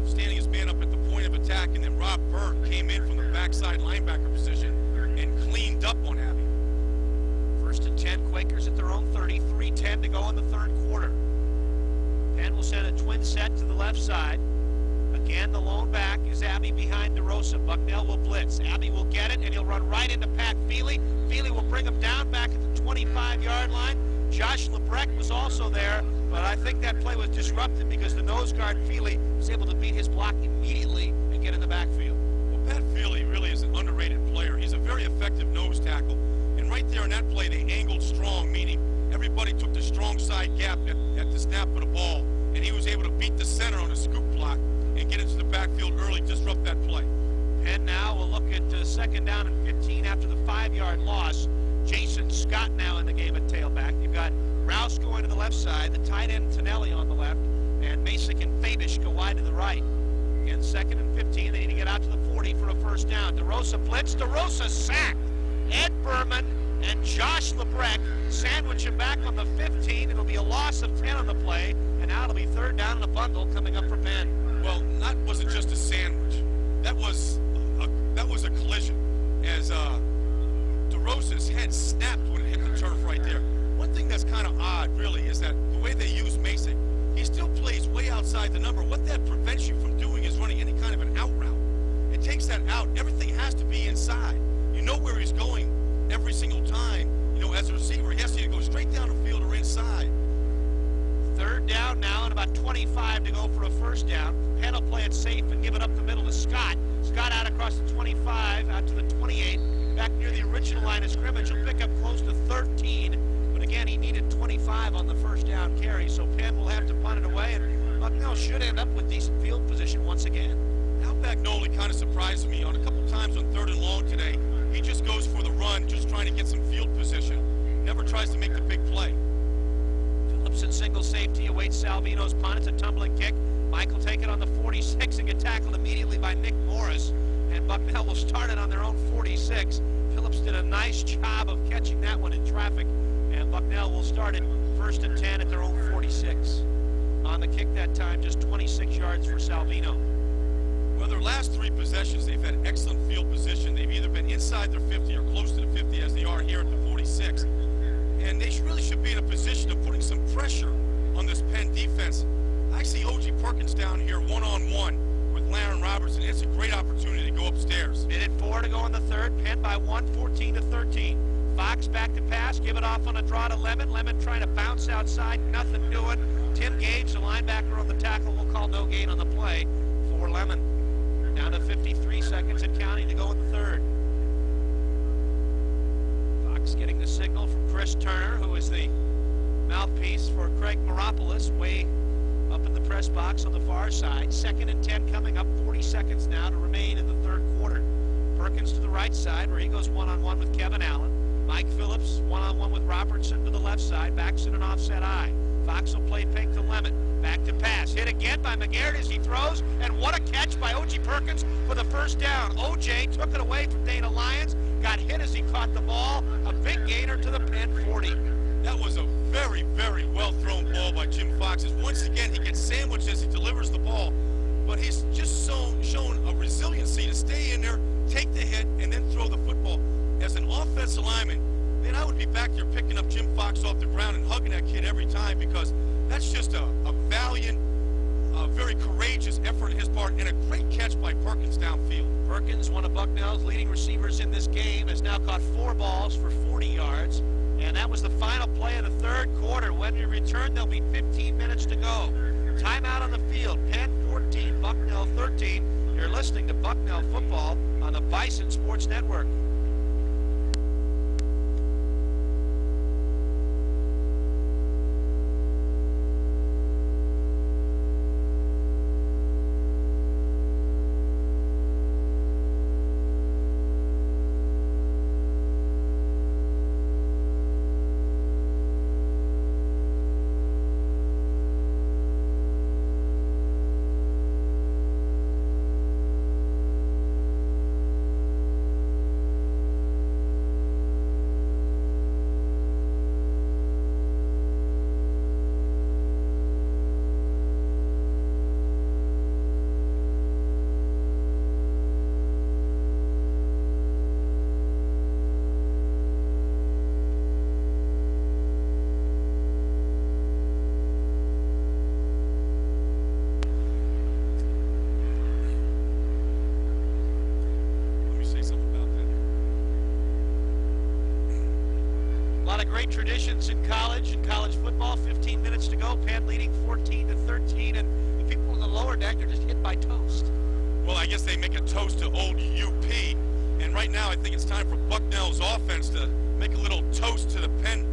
standing his man up at the point of attack, and then Rob Bird came in from the backside linebacker position and cleaned up on Abbey. 1st and 10, Quakers at their own 30, 3:10 to go in the third quarter. Penn will send a twin set to the left side. Again, the lone back is Abbey behind DeRosa. Bucknell will blitz. Abbey will get it, and he'll run right into Pat Feely. Feely will bring him down back at the 25-yard line. Josh Lebrecht was also there, but I think that play was disrupted because the nose guard, Feely, was able to beat his block immediately and get in the backfield. Well, Pat Feely really is an underrated player. He's a very effective nose tackle. And right there in that play, they angled strong, meaning everybody took the strong side gap at the snap of the ball, and he was able to beat the center on a scoop block and get into the backfield early, disrupt that play. Penn now will look at 2nd down and 15 after the 5-yard loss. Jason Scott now in the game at tailback. You've got Rouse going to the left side, the tight end Tonelli on the left, and Masick and Fabish go wide to the right. Again, 2nd and 15. They need to get out to the 40 for a 1st down. DeRosa blitz. DeRosa sacked. Ed Berman and Josh Lebrecht sandwich him back on the 15. It'll be a loss of 10 on the play, and now it'll be 3rd down and a bundle coming up for Penn. Well, that wasn't just a sandwich. That was a collision, as DeRosa's head snapped when it hit the turf right there. One thing that's kind of odd, really, is that the way they use Masick, he still plays way outside the number. What that prevents you from doing is running any kind of an out route. It takes that out. Everything has to be inside. You know where he's going every single time. You know, as a receiver, he has to either go straight down the field or inside. 3rd down now and about 25 to go for a 1st down. Penn will play it safe and give it up the middle to Scott. Scott out across the 25, out to the 28, back near the original line of scrimmage. He'll pick up close to 13, but again, he needed 25 on the 1st down carry, so Penn will have to punt it away, and Bucknell should end up with decent field position once again. Al Bagnoli kind of surprised me on a couple times on 3rd and long today. He just goes for the run, just trying to get some field position. Never tries to make the big play. Phillips in single safety awaits Salvino's punt. It's a tumbling kick. Mike will take it on the 46 and get tackled immediately by Nick Morris. And Bucknell will start it on their own 46. Phillips did a nice job of catching that one in traffic. And Bucknell will start it 1st and 10 at their own 46. On the kick that time, just 26 yards for Salvino. Well, their last 3 possessions, they've had excellent field position. They've either been inside their 50 or close to the 50, as they are here at the 46. And they really should be in a position of putting some pressure on this Penn defense. I see O.G. Perkins down here one-on-one with Laren Robertson. It's a great opportunity to go upstairs. Minute 4 to go in the 3rd. Penn by 1, 14 to 13. Fox back to pass, give it off on a draw to Lemon. Lemon trying to bounce outside, nothing doing. Tim Gage, the linebacker on the tackle, will call no gain on the play for Lemon. Down to 53 seconds and counting to go in the 3rd. Fox getting the signal from Chris Turner, who is the mouthpiece for Craig Maropoulos, way up in the press box on the far side. 2nd and 10 coming up, 40 seconds now to remain in the 3rd quarter. Perkins to the right side, where he goes one-on-one with Kevin Allen. Mike Phillips one-on-one with Robertson to the left side, backs in an offset eye. Fox will play fake to Lemon. Back to pass. Hit again by McGarrett as he throws. And what a catch by O.G. Perkins for the 1st down. O.J. took it away from Dana Lyons. Got hit as he caught the ball. A big gainer to the Penn 40. That was a very, very well-thrown ball by Jim Fox. As once again, he gets sandwiched as he delivers the ball. But he's just shown a resiliency to stay in there, take the hit, and then throw the football. As an offensive lineman, man, I would be back there picking up Jim Fox off the ground and hugging that kid every time, because that's just a valiant, very courageous effort on his part, and a great catch by Perkins downfield. Perkins, one of Bucknell's leading receivers in this game, has now caught 4 balls for 40 yards. And that was the final play of the 3rd quarter. When we return, there'll be 15 minutes to go. Timeout on the field. Penn 14, Bucknell 13. You're listening to Bucknell football on the Bison Sports Network. lot of great traditions in college football. 15 minutes to go. Penn leading 14-13, and the people in the lower deck are just hit by toast. Well, I guess they make a toast to old UP, and right now I think it's time for Bucknell's offense to make a little toast to the Penn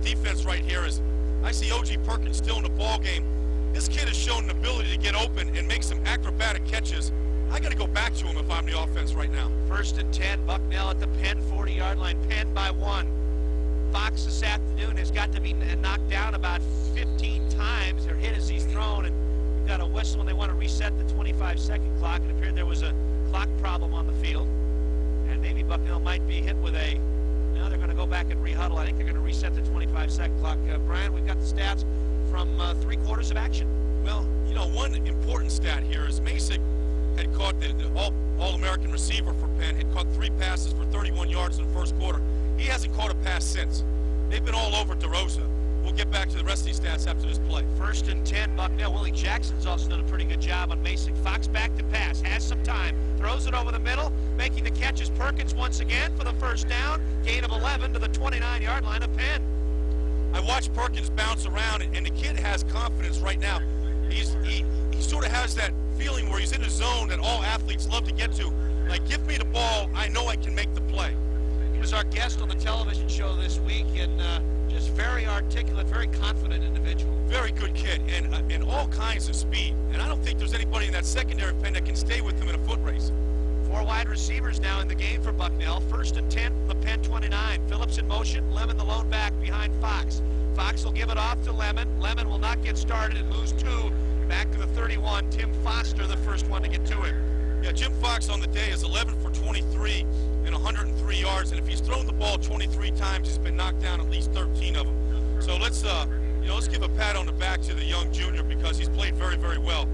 defense right here. As I see O.G. Perkins still in the ball game. This kid has shown an ability to get open and make some acrobatic catches. I got to go back to him if I'm the offense right now. 1st and 10, Bucknell at the Penn 40-yard line. Penn by 1. Fox this afternoon has got to be knocked down about 15 times. They're hit as he's thrown, and we've got a whistle, and they want to reset the 25-second clock. It appeared there was a clock problem on the field, and maybe Bucknell might be hit with a... Now they're going to go back and rehuddle. I think they're going to reset the 25-second clock. Brian, we've got the stats from 3 quarters of action. Well, you know, one important stat here is Masick had caught the All-American receiver for Penn, had caught 3 passes for 31 yards in the first quarter. He hasn't caught a pass since. They've been all over DeRosa. We'll get back to the rest of these stats after this play. 1st and 10, Bucknell. Willie Jackson's also done a pretty good job on Masick. Fox back to pass, has some time, throws it over the middle, making the catch is Perkins once again for the first down, gain of 11 to the 29-yard line of Penn. I watched Perkins bounce around, and the kid has confidence right now. He sort of has that feeling where he's in a zone that all athletes love to get to. Like, give me the ball, I know I can make the play. He was our guest on the television show this week, and just very articulate, very confident individual. Very good kid, and all kinds of speed. And I don't think there's anybody in that secondary Penn that can stay with him in a foot race. 4 wide receivers now in the game for Bucknell. 1st and 10 from the Penn 29. Phillips in motion, Lemon the lone back behind Fox. Fox will give it off to Lemon. Lemon will not get started and lose 2. Back to the 31, Tim Foster, the first one to get to him. Yeah, Jim Fox on the day is 11 for 23 and 103 yards, and if he's thrown the ball 23 times, he's been knocked down at least 13 of them. So let's give a pat on the back to the young junior because he's played very, very well.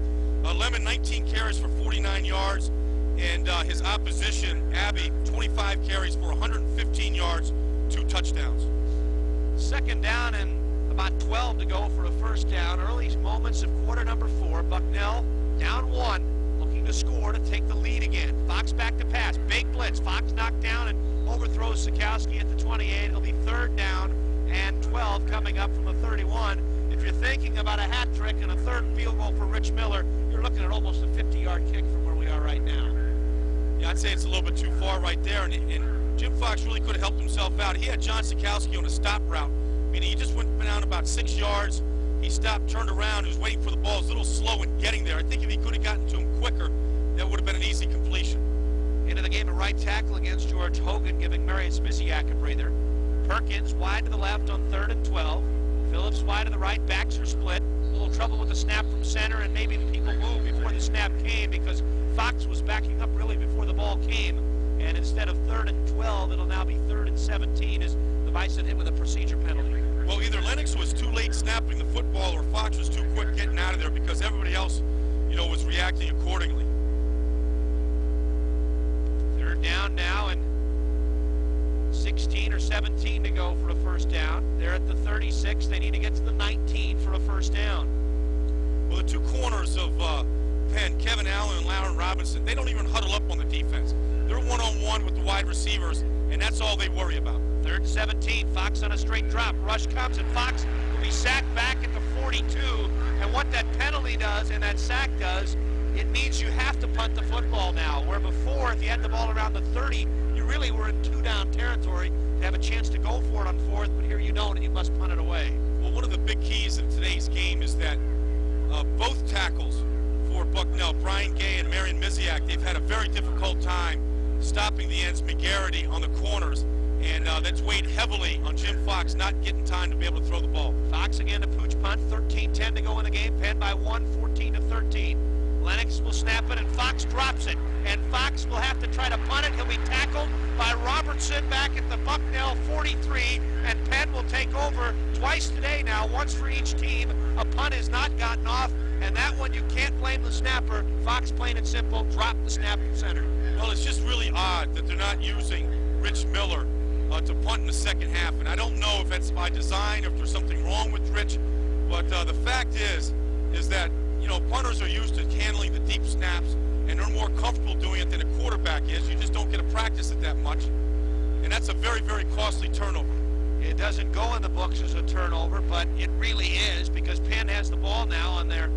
Lemon, 19 carries for 49 yards, and his opposition, Abbey, 25 carries for 115 yards, 2 touchdowns. 2nd down and about 12 to go for a first down. Early moments of quarter number 4. Bucknell down 1, looking to score to take the lead again. Fox back to pass, big blitz. Fox knocked down and overthrows Sikowski at the 28. It'll be 3rd down and 12 coming up from the 31. If you're thinking about a hat trick and a 3rd field goal for Rich Miller, you're looking at almost a 50-yard kick from where we are right now. Yeah, I'd say it's a little bit too far right there, and Jim Fox really could have helped himself out. He had John Sikowski on a stop route, meaning he just went down about 6 yards. He stopped, turned around, he was waiting for the ball. He was a little slow in getting there. I think if he could have gotten to him quicker, that would have been an easy completion. Into the game, a right tackle against George Hogan, giving Marion Smiziak a breather. Perkins wide to the left on 3rd and 12. Phillips wide to the right, backs are split. A little trouble with the snap from center, and maybe the people moved before the snap came because Fox was backing up really before the ball came. And instead of 3rd and 12, it'll now be 3rd and 17 as the Bison hit with a procedure penalty. Well, either Lennox was too late snapping the football or Fox was too quick getting out of there because everybody else, was reacting accordingly. 3rd down now and 16 or 17 to go for a first down. They're at the 36. They need to get to the 19 for a first down. Well, the 2 corners of Penn, Kevin Allen and Lauren Robinson, they don't even huddle up on the defense. They're one-on-one with the wide receivers, and that's all they worry about. 3rd and 17, Fox on a straight drop. Rush comes, and Fox will be sacked back at the 42. And what that penalty does and that sack does, it means you have to punt the football now. Where before, if you had the ball around the 30, you really were in 2-down territory to have a chance to go for it on 4th, but here you don't, and you must punt it away. Well, one of the big keys in today's game is that both tackles for Bucknell, Brian Gay and Marion Miziak, they've had a very difficult time stopping the ends, McGarity on the corners, and that's weighed heavily on Jim Fox not getting time to be able to throw the ball. Fox again to pooch punt, 13-10 to go in the game, Penn by 1, 14-13. Lennox will snap it, and Fox drops it. And Fox will have to try to punt it. He'll be tackled by Robertson back at the Bucknell 43, and Penn will take over twice today now, once for each team. A punt has not gotten off, and that one you can't blame the snapper. Fox, plain and simple, dropped the snap from center. Well, it's just really odd that they're not using Rich Miller to punt in the second half, and I don't know if that's by design or if there's something wrong with Rich, but the fact is that punters are used to handling the deep snaps, and they're more comfortable doing it than a quarterback is. You just don't get to practice it that much, and that's a very, very costly turnover. It doesn't go in the books as a turnover, but it really is, because Penn has the ball now on their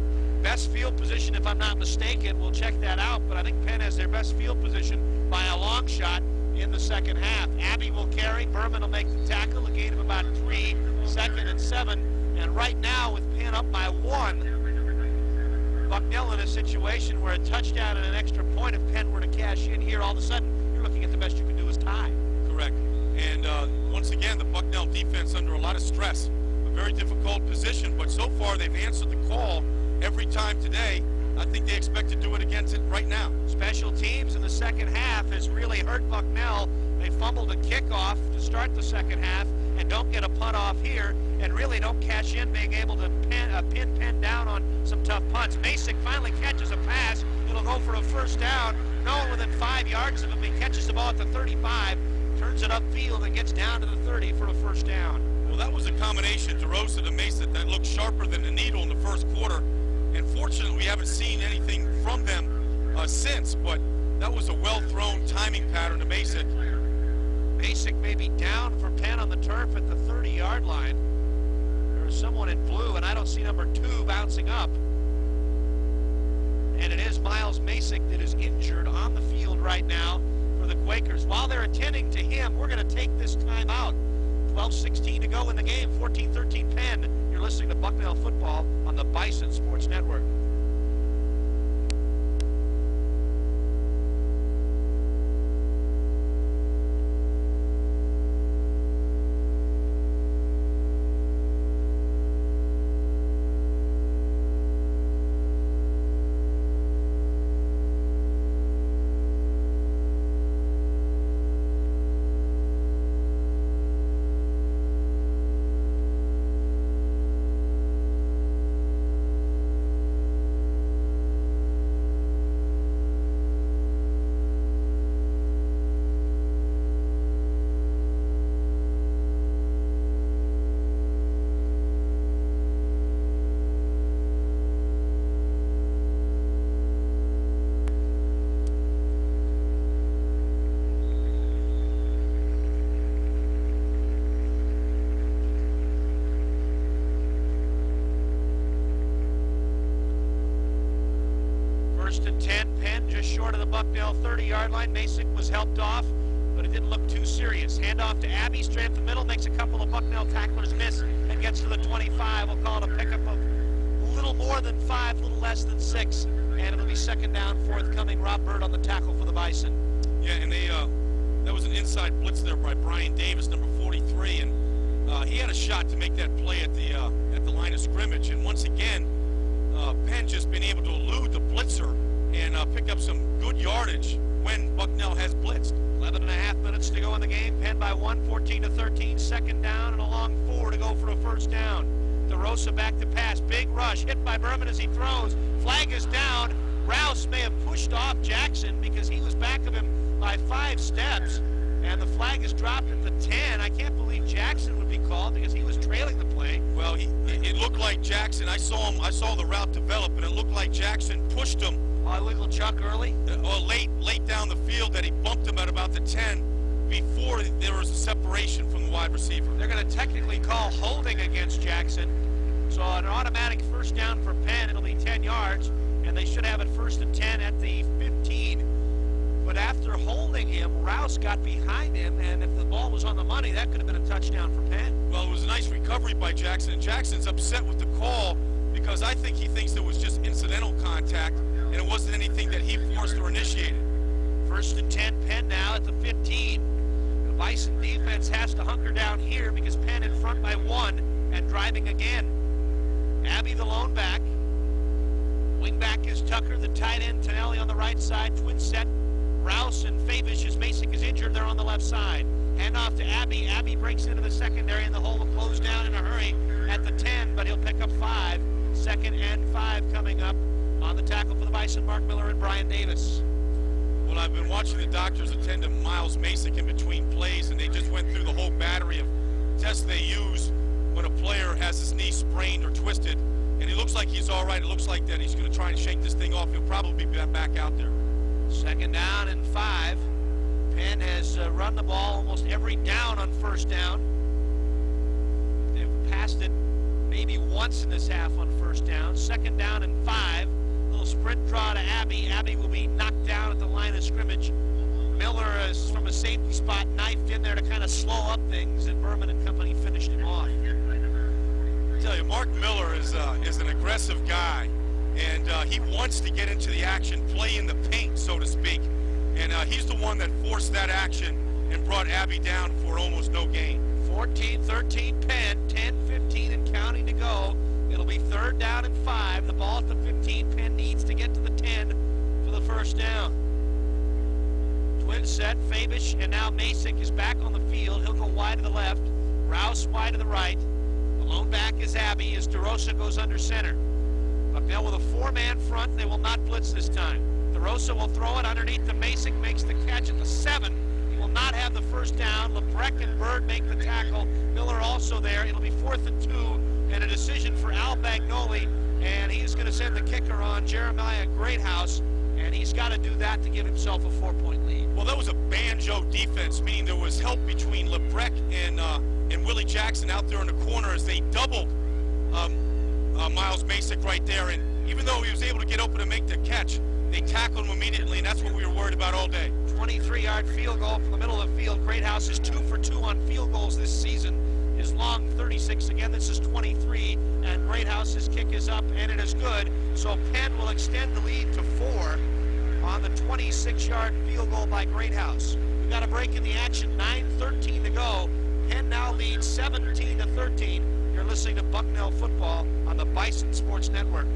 best field position, if I'm not mistaken. We'll check that out, but I think Penn has their best field position by a long shot in the second half. Abbey will carry. Berman will make the tackle, a gain of about 3, 2nd and 7. And right now, with Penn up by 1, Bucknell in a situation where a touchdown and an extra point, if Penn were to cash in here, all of a sudden, you're looking at the best you can do is tie. Correct. And once again, the Bucknell defense under a lot of stress. A very difficult position, but so far they've answered the call every time today. I think they expect to do it again right now. Special teams in the second half has really hurt Bucknell. They fumbled a kickoff to start the second half and don't get a punt off here, and really don't cash in being able to pin Penn down on some tough punts. Masick finally catches a pass. It'll go for a first down. No one within 5 yards of him. He catches the ball at the 35, turns it upfield, and gets down to the 30 for a first down. Well, that was a combination, DeRosa to Masick, that looked sharper than the needle in the first quarter. And fortunately, we haven't seen anything from them since, but that was a well-thrown timing pattern to Masick. Masick may be down for Penn on the turf at the 30-yard line. There is someone in blue, and I don't see number 2 bouncing up. And it is Miles Masick that is injured on the field right now for the Quakers. While they're attending to him, we're going to take this time out. 12:16 to go in the game, 14-13 Penn. You're listening to Bucknell football on the Bison Sports Network. First and 10, Penn just short of the Bucknell 30-yard line. Masick was helped off, but it didn't look too serious. Handoff to Abbey, straight up the middle, makes a couple of Bucknell tacklers miss, and gets to the 25. We'll call it a pickup of a little more than 5, a little less than 6, and it'll be second down forthcoming. Rob Bird on the tackle for the Bison. Yeah, and that was an inside blitz there by Brian Davis, number 43, and he had a shot to make that play at the line of scrimmage, and once again, Penn just been able to elude the blitzer and pick up some good yardage when Bucknell has blitzed. 11.5 minutes to go in the game. Penn by 1, 14-13. Second down and a long 4 to go for a first down. DeRosa back to pass. Big rush. Hit by Berman as he throws. Flag is down. Rouse may have pushed off Jackson because he was back of him by 5 steps. And the flag is dropped at the 10. I can't believe Jackson would be called because he was trailing the play. Well, it looked like Jackson. I saw the route develop, and it looked like Jackson pushed him. Illegal chuck early? Late down the field, that he bumped him at about the 10 before there was a separation from the wide receiver. They're going to technically call holding against Jackson. So an automatic first down for Penn. It'll be 10 yards, and they should have it first and 10 at the 15. But after holding him, Rouse got behind him, and if the ball was on the money, that could have been a touchdown for Penn. Well, it was a nice recovery by Jackson, and Jackson's upset with the call because I think he thinks it was just incidental contact, and it wasn't anything that he forced or initiated. First and 10, Penn now at the 15. The Bison defense has to hunker down here because Penn in front by 1 and driving again. Abbey the lone back. Wing back is Tucker, the tight end Tonelli on the right side, twin set. Rouse and Fabish, as Masick is injured, they're on the left side. Hand off to Abbey. Abbey breaks into the secondary, and the hole will close down in a hurry at the 10, but he'll pick up 5. Second and 5 coming up on the tackle for the Bison, Mark Miller and Brian Davis. Well, I've been watching the doctors attend to Miles Masick in between plays, and they just went through the whole battery of tests they use when a player has his knee sprained or twisted, and he looks like he's all right. It looks like that he's going to try and shake this thing off. He'll probably be back out there. Second down and 5. Penn has run the ball almost every down on first down. passed it maybe once in this half on first down. Second down and 5. Little sprint draw to Abbey. Abbey will be knocked down at the line of scrimmage. Miller is from a safety spot, knifed in there to kind of slow up things, and Berman and company finished him off. I tell you, Mark Miller is an aggressive guy, and he wants to get into the action, play in the paint, so to speak. And he's the one that forced that action and brought Abbey down for almost no gain. 14-13 Penn, 10-15 and counting to go. It'll be third down and 5. The ball at the 15. Penn needs to get to the 10 for the first down. Twin set, Fabish, and now Masick is back on the field. He'll go wide to the left, Rouse wide to the right. The lone back is Abbey as DeRosa goes under center. Bucknell with a 4-man front. They will not blitz this time. DeRosa will throw it underneath to Masick, makes the catch at the 7. He will not have the first down. Lebrecht and Bird make the tackle. Miller also there. It'll be 4th and 2, and a decision for Al Bagnoli, and he's going to send the kicker on Jeremiah Greathouse, and he's got to do that to give himself a 4-point lead. Well, that was a banjo defense, meaning there was help between Lebrecht and Willie Jackson out there in the corner as they doubled Miles Masick right there, and even though he was able to get open and make the catch, they tackled him immediately, and that's what we were worried about all day. 23-yard field goal from the middle of the field. Greathouse is 2 for 2 on field goals this season. His long 36, again, this is 23, and Greathouse's kick is up, and it is good. So Penn will extend the lead to 4 on the 26-yard field goal by Greathouse. We've got a break in the action, 9:13 to go. Penn now leads 17-13. You're listening to Bucknell football on the Bison Sports Network.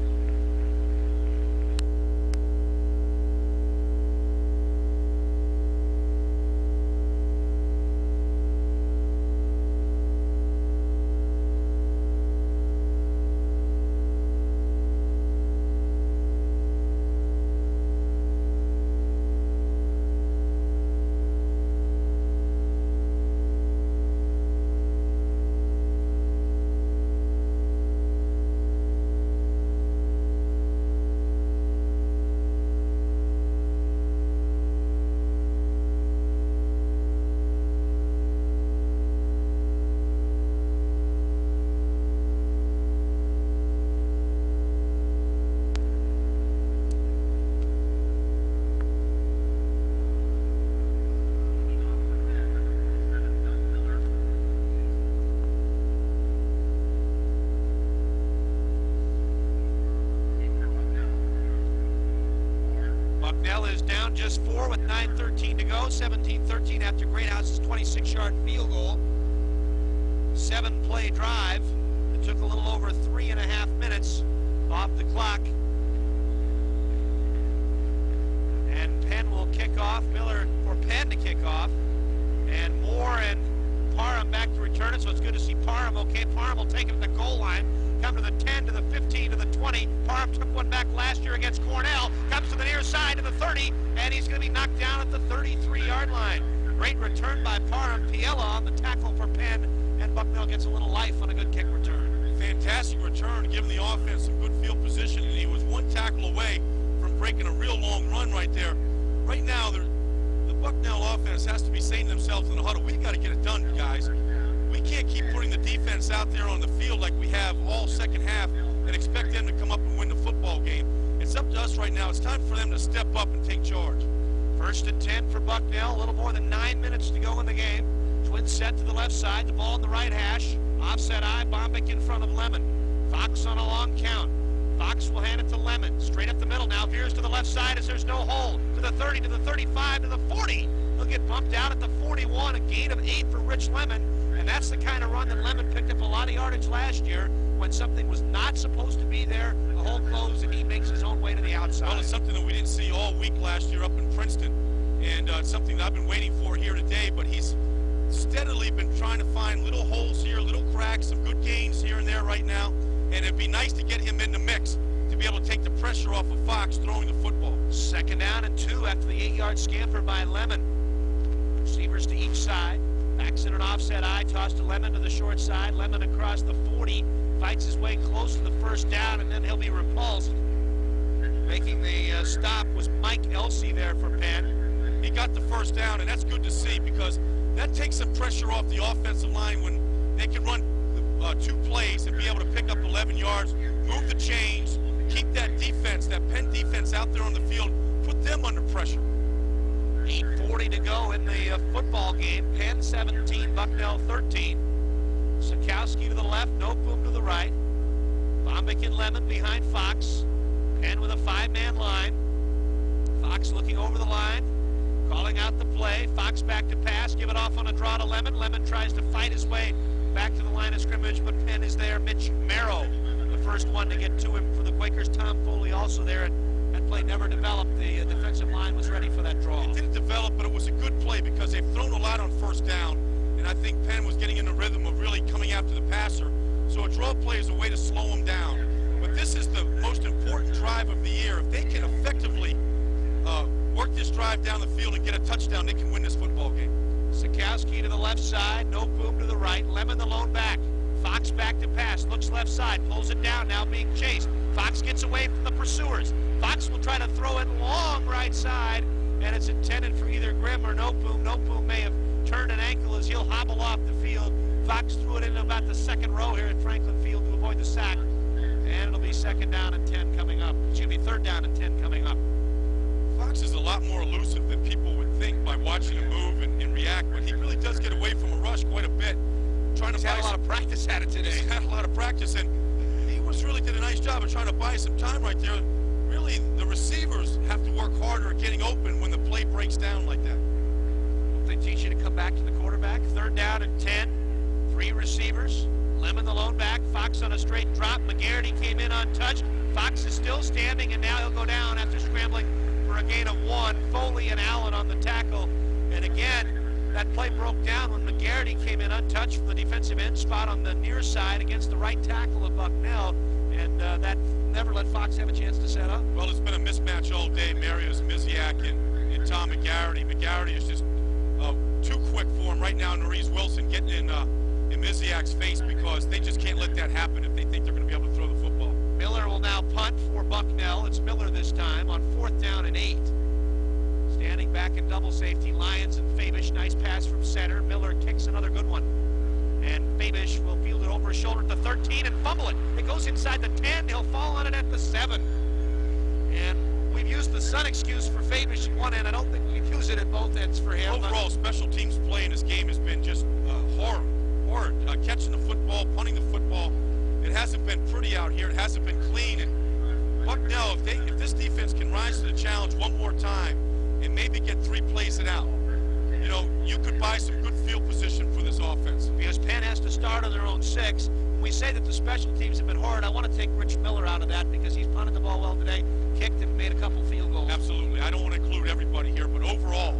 Bucknell is down just 4 with 9:13 to go. 17-13 after Greathouse's 26-yard field goal. 7-play drive. It took a little over 3.5 minutes off the clock. And Penn will kick off. Miller for Penn to kick off. And Moore and Parham back to return it, so it's good to see Parham. Okay, Parham will take it to the goal line. Come to the 10, to the 15, to the 20. Parham took one back last year against Cornell. Comes to the near side to the 30, and he's going to be knocked down at the 33-yard line. Great return by Parham. Piella on the tackle for Penn, and Bucknell gets a little life on a good kick return. Fantastic return, giving the offense some good field position, and he was one tackle away from breaking a real long run right there. Right now, the Bucknell offense has to be saying to themselves in the huddle, we got to get it done, guys. We can't keep putting the defense out there on the field like we have all second half and expect them to come up and win the football game. It's up to us right now. It's time for them to step up and take charge. 1st and 10 for Bucknell. A little more than 9 minutes to go in the game. Twin set to the left side. The ball on the right hash. Offset eye. Bombick in front of Lemon. Fox on a long count. Fox will hand it to Lemon. Straight up the middle now. Veers to the left side as there's no hole. To the 30, to the 35, to the 40. He'll get bumped out at the 41. A gain of 8 for Rich Lemon. And that's the kind of run that Lemon picked up a lot of yardage last year when something was not supposed to be there. The hole closed, and he makes his own way to the outside. Well, it's something that we didn't see all week last year up in Princeton. And it's something that I've been waiting for here today, but he's steadily been trying to find little holes here, little cracks, some good gains here and there right now. And it'd be nice to get him in the mix to be able to take the pressure off of Fox throwing the football. 2nd down and 2 after the 8-yard scamper by Lemon. Receivers to each side. Backs in an offset eye, toss to Lemon to the short side. Lemon across the 40, fights his way close to the first down, and then he'll be repulsed. Making the stop was Mike Elsey there for Penn. He got the first down, and that's good to see because that takes some pressure off the offensive line when they can run 2 plays and be able to pick up 11 yards, move the chains, keep that defense, that Penn defense out there on the field, put them under pressure. 8:40 to go in the football game. Penn 17, Bucknell 13. Sikowski to the left, Nopum to the right. Bombick and Lemon behind Fox. Penn with a 5-man line. Fox looking over the line, calling out the play. Fox back to pass, give it off on a draw to Lemon. Lemon tries to fight his way back to the line of scrimmage, but Penn is there. Mitch Merrow, the first one to get to him for the Quakers. Tom Foley also there. That play never developed. The defensive line was ready for that draw. It didn't develop, but it was a good play because they've thrown a lot on first down, and I think Penn was getting in the rhythm of really coming after the passer. So a draw play is a way to slow him down. But this is the most important drive of the year. If they can effectively work this drive down the field and get a touchdown, they can win this football game. Sikowski to the left side, Nopum to the right, Lemon the lone back. Fox back to pass, looks left side, pulls it down, now being chased. Fox gets away from the pursuers. Fox will try to throw it long right side, and it's intended for either Grimm or Nopum. Nopum may have turned an ankle as he'll hobble off the field. Fox threw it into about the second row here at Franklin Field to avoid the sack, and it'll be 2nd down and 10 coming up. Excuse me, 3rd down and 10 coming up. Fox is a lot more elusive than people would think by watching him move and react, but he really does get away from a rush quite a bit. He's had a lot of practice at it today. He's had a lot of practice, and he really did a nice job of trying to buy some time right there. Really, the receivers have to work harder at getting open when the play breaks down like that. They teach you to come back to the quarterback. 3rd down and 10. 3 receivers. Lemon the lone back. Fox on a straight drop. McGarity came in untouched. Fox is still standing, and now he'll go down after scrambling for a gain of 1. Foley and Allen on the tackle. And again, that play broke down when McGarity came in untouched from the defensive end spot on the near side against the right tackle of Bucknell. And that never let Fox have a chance to set up. Well, it's been a mismatch all day. Marius Miziak and Tom McGarity. McGarity is just too quick for him right now. Norris Wilson getting in Miziak's face because they just can't let that happen if they think they're going to be able to throw the football. Miller will now punt for Bucknell. It's Miller this time on 4th down and 8. Standing back in double safety, Lyons and Fabish. Nice pass from center. Miller kicks another good one. And Fabish will field it over his shoulder at the 13 and fumble it. It goes inside the 10. He'll fall on it at the 7. And we've used the sun excuse for Fabish at one end. I don't think we can use it at both ends for him. Overall, special teams play in this game has been just hard. Catching the football, punting the football. It hasn't been pretty out here. It hasn't been clean. And Bucknell, if this defense can rise to the challenge one more time and maybe get 3 plays it out, you know, you could buy some good field position for this offense. Because Penn has to start on their own 6. When we say that the special teams have been hard, I want to take Rich Miller out of that because he's punted the ball well today, kicked and made a couple field goals. Absolutely. I don't want to include everybody here, but overall,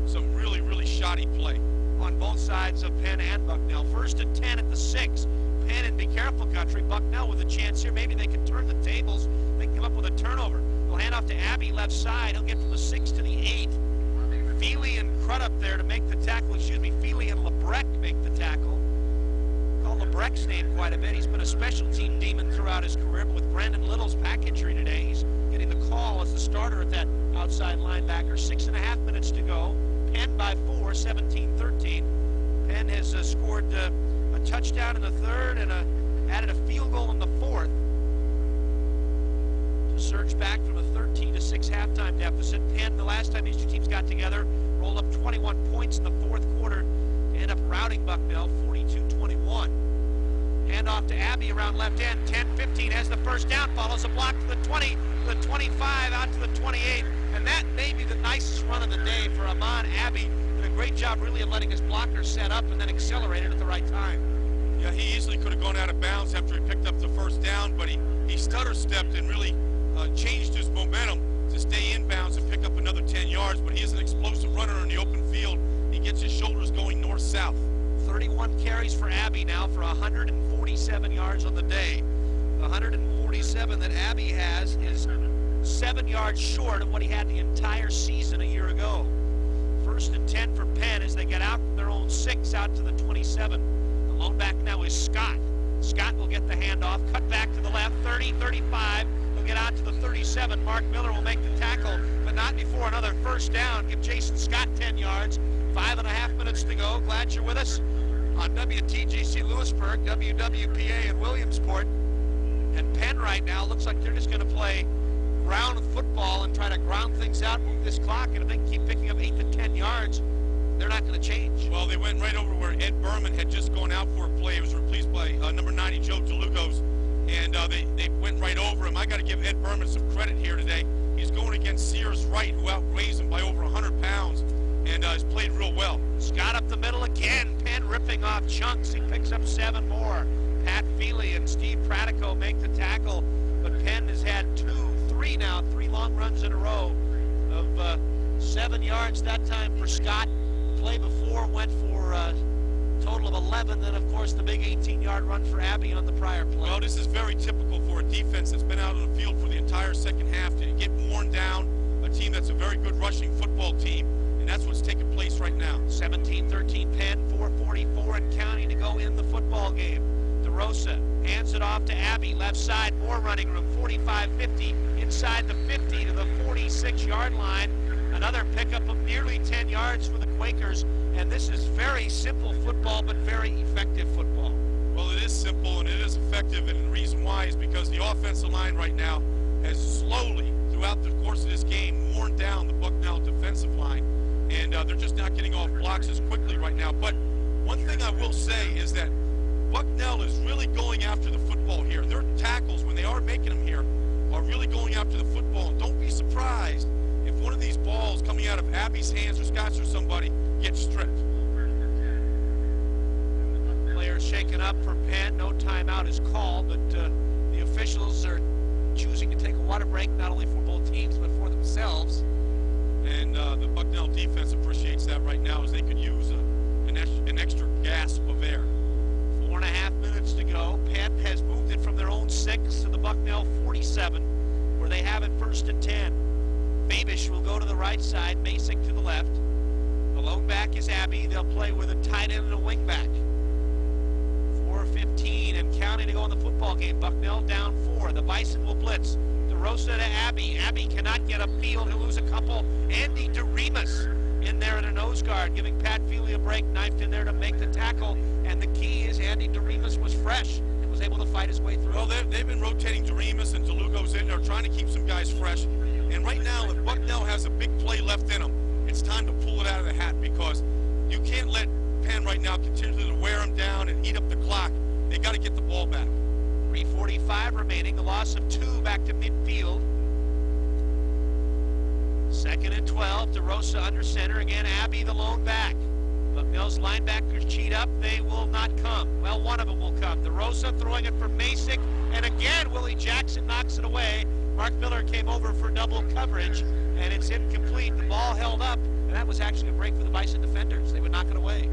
some really, really shoddy play on both sides of Penn and Bucknell. 1st and 10 at the 6. Penn in be careful country. Bucknell with a chance here. Maybe they can turn the tables. They can come up with a turnover. They'll hand off to Abbey left side. He'll get from the 6 to the 8. Feely and Crudup there to make the tackle. Excuse me, Feely and Lebrecht make the tackle. Call Lebrecht's name quite a bit. He's been a special team demon throughout his career, but with Brandon Little's back injury today, he's getting the call as the starter at that outside linebacker. 6.5 minutes to go. Penn by 4, 17-13. Penn has scored a touchdown in the 3rd and added a field goal in the 4th to surge back from a 13-6 halftime deficit. Penn, the last time these 2 teams got together, rolled up 21 points in the 4th quarter to end up routing Bucknell 42-21. Hand off to Abbey around left end. 10-15 has the first down, follows a block to the 20, to the 25, out to the 28. And that may be the nicest run of the day for Amon Abbey. Did a great job really of letting his blocker set up and then accelerated at the right time. Yeah, he easily could have gone out of bounds after he picked up the first down, but he stutter-stepped and really changed his momentum to stay inbounds and pick up another 10 yards, but he is an explosive runner in the open field. He gets his shoulders going north-south. 31 carries for Abbey now for 147 yards on the day. The 147 that Abbey has is 7 yards short of what he had the entire season a year ago. 1st and 10 for Penn as they get out from their own 6 out to the 27. The lone back now is Scott. Scott will get the handoff, cut back to the left, 30, 35. He'll get out to the 37. Mark Miller will make the tackle, but not before another first down. Give Jason Scott 10 yards. 5.5 minutes to go. Glad you're with us on WTGC Lewisburg, WWPA in Williamsport. And Penn right now looks like they're just going to play ground football and try to ground things out, move this clock, and if they can keep picking up 8 to 10 yards, they're not going to change. Well, they went right over where Ed Berman had just gone out for a play. He was replaced by number 90, Joe DeLugos, and they went right over him. I got to give Ed Berman some credit here today. He's going against Sears Wright, who outweighs him by over 100 pounds, and has played real well. Scott up the middle again. Penn ripping off chunks. He picks up 7 more. Pat Feely and Steve Pratico make the tackle, but Penn has had 3 long runs in a row of 7 yards that time for Scott. The play before went for a total of 11, then of course the big 18-yard run for Abbey on the prior play. Well, this is very typical for a defense that's been out on the field for the entire second half to get worn down, a team that's a very good rushing football team, and that's what's taking place right now. 17-13 Penn, 4:44 and counting to go in the football game. DeRosa hands it off to Abbey, left side, more running room, 45-50, inside the 50 to the 46-yard line. Another pickup of nearly 10 yards for the Quakers, and this is very simple football, but very effective football. Well, it is simple and it is effective, and the reason why is because the offensive line right now has slowly, throughout the course of this game, worn down the Bucknell defensive line, and they're just not getting off blocks as quickly right now. But one thing I will say is that Bucknell is really going after the football here. Their tackles, when they are making them here, are really going after the football. And don't be surprised if one of these balls coming out of Abbey's hands or Scott's or somebody gets stripped. Players shaken up for Penn. No timeout is called, but the officials are choosing to take a water break, not only for both teams, but for themselves. And the Bucknell defense appreciates that right now, as they could use an extra gasp of air. 4.5 minutes to go. Penn has moved it from their own 6 to the Bucknell 47, where they have it 1st and 10. Babish will go to the right side, Masick to the left. The lone back is Abbey. They'll play with a tight end and a wing back. 4:15 and counting to go in the football game. Bucknell down 4. The Bison will blitz. DeRosa to Abbey. Abbey cannot get upfield. He'll lose a couple. Andy DeRemus in there at a nose guard, giving Pat Feely a break, knifed in there to make the tackle. And the key is Andy DeRemus was fresh and was able to fight his way through. Well, they've been rotating DeRemus and DeLugos in there, trying to keep some guys fresh. And right now, if Bucknell has a big play left in them, it's time to pull it out of the hat, because you can't let Penn right now continue to wear them down and eat up the clock. They got to get the ball back. 3:45 remaining, a loss of 2 back to midfield. 2nd and 12, DeRosa under center. Again, Abbey the lone back. Bucknell's linebackers cheat up. They will not come. Well, one of them will come. DeRosa throwing it for Masick. And again, Willie Jackson knocks it away. Mark Miller came over for double coverage, and it's incomplete. The ball held up, and that was actually a break for the Bison defenders. They would knock it away.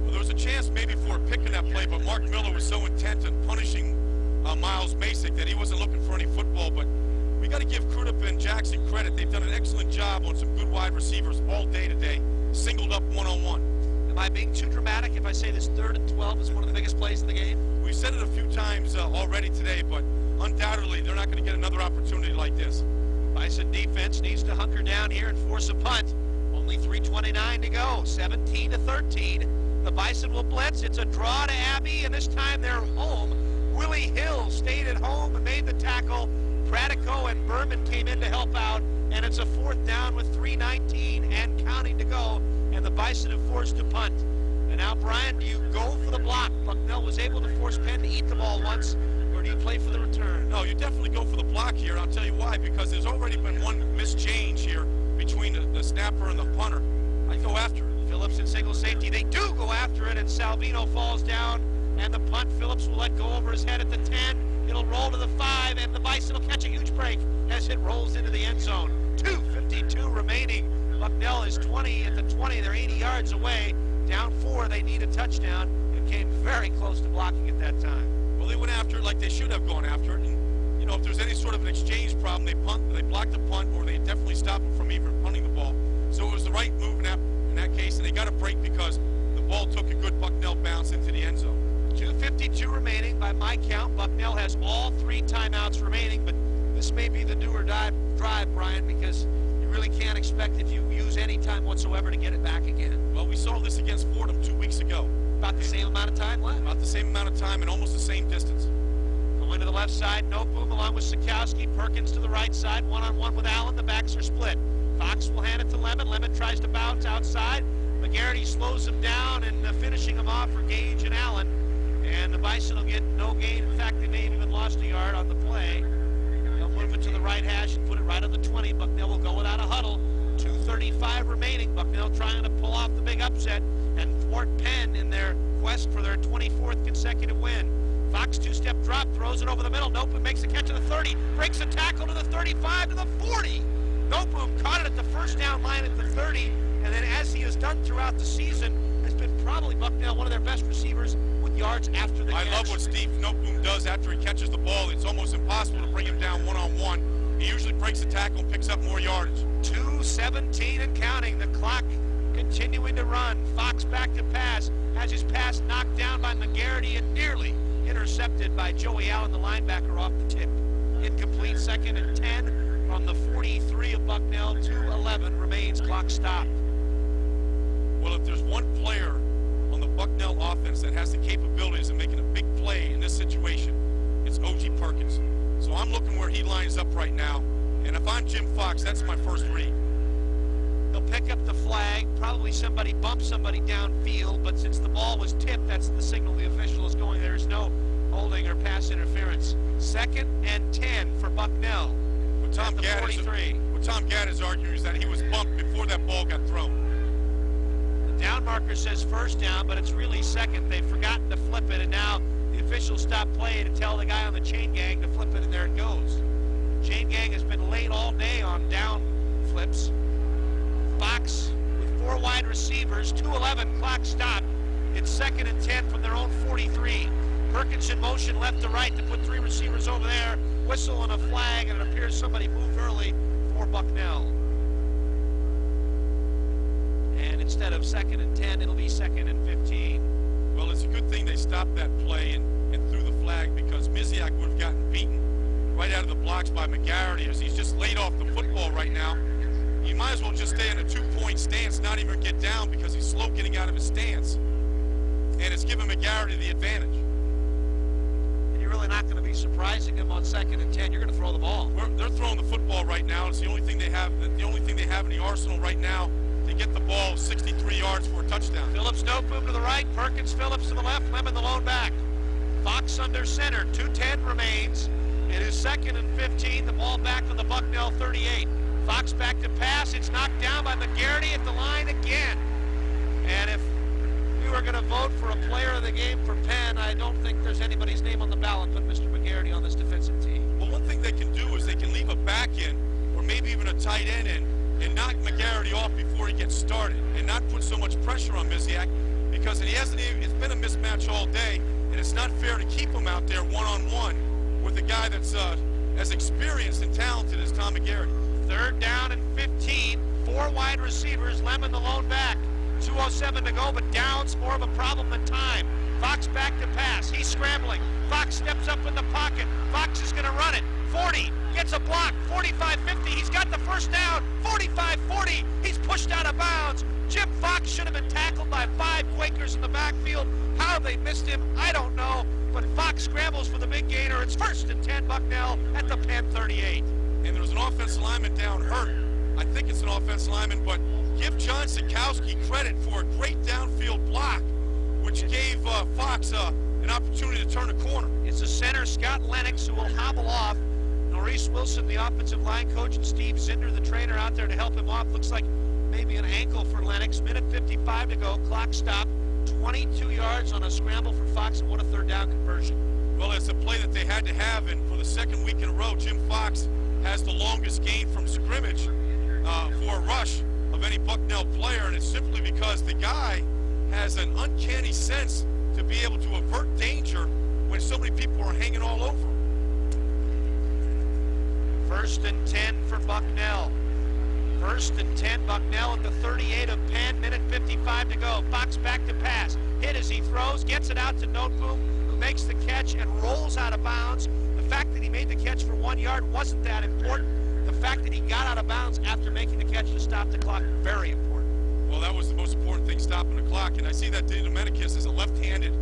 Well, there was a chance maybe for a pick in that play, but Mark Miller was so intent on punishing Miles Masick that he wasn't looking for any football. But we got to give Crudup and Jackson credit. They've done an excellent job on some good wide receivers all day today, singled up one-on-one. Am I being too dramatic if I say this 3rd and 12 is one of the biggest plays in the game? We've said it a few times already today, but undoubtedly they're not going to get another opportunity like this. Bison defense needs to hunker down here and force a punt. Only 3:29 to go, 17-13. The Bison will blitz. It's a draw to Abbey, and this time they're home. Willie Hill stayed at home and made the tackle. Pratico and Berman came in to help out, and it's a 4th down with 3:19 and counting to go, and the Bison have forced a punt. And now, Brian, do you go for the block? Bucknell was able to force Penn to eat the ball once, or do you play for the return? No, you definitely go for the block here. I'll tell you why, because there's already been one mischange here between the snapper and the punter. I go after it. Phillips in single safety. They do go after it, and Salvino falls down, and the punt, Phillips will let go over his head at the 10. It'll roll to the 5, and the Bison will catch a huge break as it rolls into the end zone. 2:52 remaining. Bucknell is 20 at the 20. They're 80 yards away. Down 4, they need a touchdown, and came very close to blocking at that time. Well, they went after it like they should have gone after it. And, you know, if there's any sort of an exchange problem, they blocked the punt, or they definitely stopped them from even punting the ball. So it was the right move in that case, and they got a break because the ball took a good Bucknell bounce into the end zone. 2:52 remaining by my count. Bucknell has all 3 timeouts remaining, but this may be the do or die drive, Brian, because you really can't expect if you use any time whatsoever to get it back again. Well, we saw this against Fordham 2 weeks ago. About the same amount of time left. About the same amount of time and almost the same distance. Going to the left side, Noteboom along with Sikowski. Perkins to the right side, one-on-one with Allen. The backs are split. Fox will hand it to Lemon. Lemon tries to bounce outside. McGarity slows him down and finishing him off for Gage and Allen. And the Bison will get no gain. In fact, they may have even lost a yard on the play. They'll move it to the right hash and put it right on the 20. Bucknell will go without a huddle. 2:35 remaining. Bucknell trying to pull off the big upset and thwart Penn in their quest for their 24th consecutive win. Fox two-step drop, throws it over the middle. Noteboom makes the catch at the 30, breaks a tackle to the 35 to the 40. Noteboom caught it at the first down line at the 30, and then as he has done throughout the season, has been probably Bucknell one of their best receivers with yards after the catch. I love what Steve Noteboom does after he catches the ball. It's almost impossible to bring him down one-on-one. He usually breaks the tackle and picks up more yardage. 2:17 and counting. The clock continuing to run. Fox back to pass. Has his pass knocked down by McGarity and nearly intercepted by Joey Allen, the linebacker, off the tip. Incomplete. 2nd and 10 from the 43 of Bucknell. 2:11 remains. Clock stopped. Well, if there's one player on the Bucknell offense that has the capabilities of making a big play in this situation, it's O.G. Perkins. So I'm looking where he lines up right now. And if I'm Jim Fox, that's my first read. They'll pick up the flag. Probably somebody bumped somebody downfield, but since the ball was tipped, that's the signal the official is going. There's no holding or pass interference. 2nd and 10 for Bucknell. What Tom Gadd is arguing is that he was bumped before that ball got thrown. The down marker says first down, but it's really second. They've forgotten to flip it, and now the officials stop play to tell the guy on the chain gang to flip it, and there it goes. Chain gang has been late all day on down flips. Fox with 4 wide receivers, 2:11, clock stopped. It's 2nd and 10 from their own 43. Perkins in motion left to right to put 3 receivers over there. Whistle and a flag, and it appears somebody moved early for Bucknell. And instead of 2nd and 10, it'll be 2nd and 15. Well, it's a good thing they stopped that play and threw the flag, because Miziak would have gotten beaten right out of the blocks by McGarity, as he's just laid off the football right now. You might as well just stay in a 2-point stance, not even get down, because he's slow getting out of his stance. And it's giving McGarity the advantage. And you're really not going to be surprising him on 2nd and 10. You're going to throw the ball. They're throwing the football right now. It's the only thing they have. The only thing they have in the arsenal right now to get the ball 63 yards for a touchdown. Phillips Noteboom to the right. Perkins Phillips to the left. Lemon the lone back. Fox under center. 2:10 remains. It is 2nd and 15. The ball back on the Bucknell 38. Fox back to pass. It's knocked down by McGarity at the line again. And if we were going to vote for a player of the game for Penn, I don't think there's anybody's name on the ballot but Mr. McGarity on this defensive team. Well, one thing they can do is they can leave a back in, or maybe even a tight end in, and knock McGarity off before he gets started, and not put so much pressure on Miziak, because it's been a mismatch all day, and it's not fair to keep him out there one-on-one with a guy that's as experienced and talented as Tom McGarity. 3rd down and 15. 4 wide receivers. Lemon the lone back. 2:07 to go, but down's more of a problem than time. Fox back to pass. He's scrambling. Fox steps up in the pocket. Fox is going to run it. 40. Gets a block. 45-50. He's got the first down. 45-40. He's pushed out of bounds. Jim Fox should have been tackled by 5 Quakers in the backfield. How they missed him, I don't know. But Fox scrambles for the big gainer. It's 1st and 10 Bucknell at the Penn 38. And there's an offensive lineman down hurt. I think it's an offensive lineman, but give John Sikowski credit for a great downfield block, which gave Fox an opportunity to turn a corner. It's a center, Scott Lennox, who will hobble off. Maurice Wilson, the offensive line coach, and Steve Zinder, the trainer, out there to help him off. Looks like maybe an ankle for Lennox. Minute 55 to go. Clock stopped. 22 yards on a scramble for Fox, and what a 3rd down conversion. Well, it's a play that they had to have, and for the 2nd week in a row, Jim Fox has the longest gain from scrimmage for a rush of any Bucknell player, and it's simply because the guy has an uncanny sense to be able to avert danger when so many people are hanging all over him. 1st and 10 for Bucknell. 1st and 10, Bucknell at the 38 of Penn. Minute 55 to go. Fox back to pass. Hit as he throws. Gets it out to Noteboom, who makes the catch and rolls out of bounds. The fact that he made the catch for 1 yard wasn't that important. The fact that he got out of bounds after making the catch to stop the clock, very important. Well, that was the most important thing, stopping the clock. And I see that Dominicus is a left-handed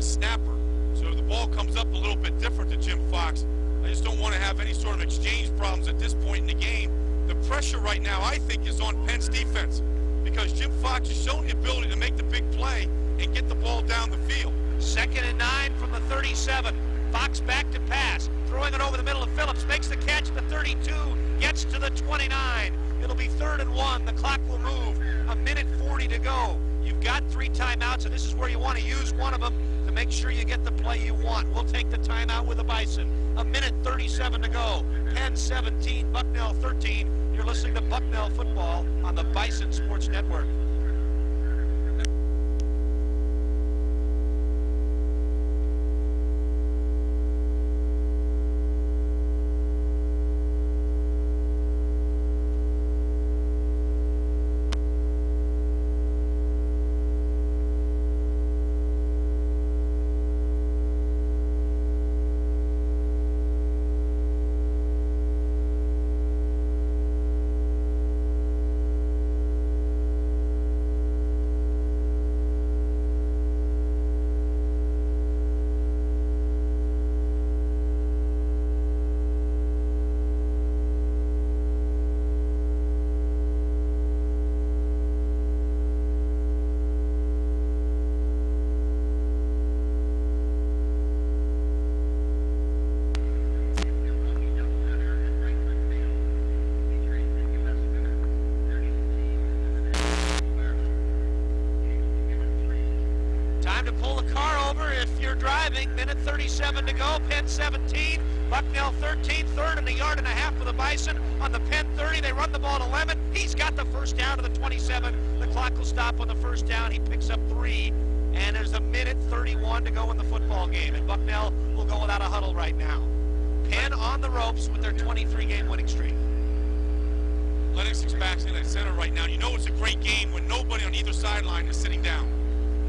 snapper. So the ball comes up a little bit different to Jim Fox. I just don't want to have any sort of exchange problems at this point in the game. The pressure right now, I think, is on Penn's defense because Jim Fox has shown the ability to make the big play and get the ball down the field. 2nd and 9 from the 37. Fox back to pass, throwing it over the middle of Phillips, makes the catch at the 32, gets to the 29. It'll be 3rd and 1. The clock will move. 1:40 to go. You've got 3 timeouts, and this is where you want to use one of them to make sure you get the play you want. We'll take the timeout with the Bison. 1:37 to go. Penn 17, Bucknell 13. You're listening to Bucknell football on the Bison Sports Network. To pull the car over if you're driving. 1:37 to go. Penn 17, Bucknell 13. 3rd and a yard and a half for the Bison on the Penn 30. They run the ball to Lemon. He's got the first down to the 27. The clock will stop on the first down. He picks up 3, and there's 1:31 to go in the football game. And Bucknell will go without a huddle right now. Penn on the ropes with their 23-game winning streak. Lennox is back in at center right now. You know it's a great game when nobody on either sideline is sitting down.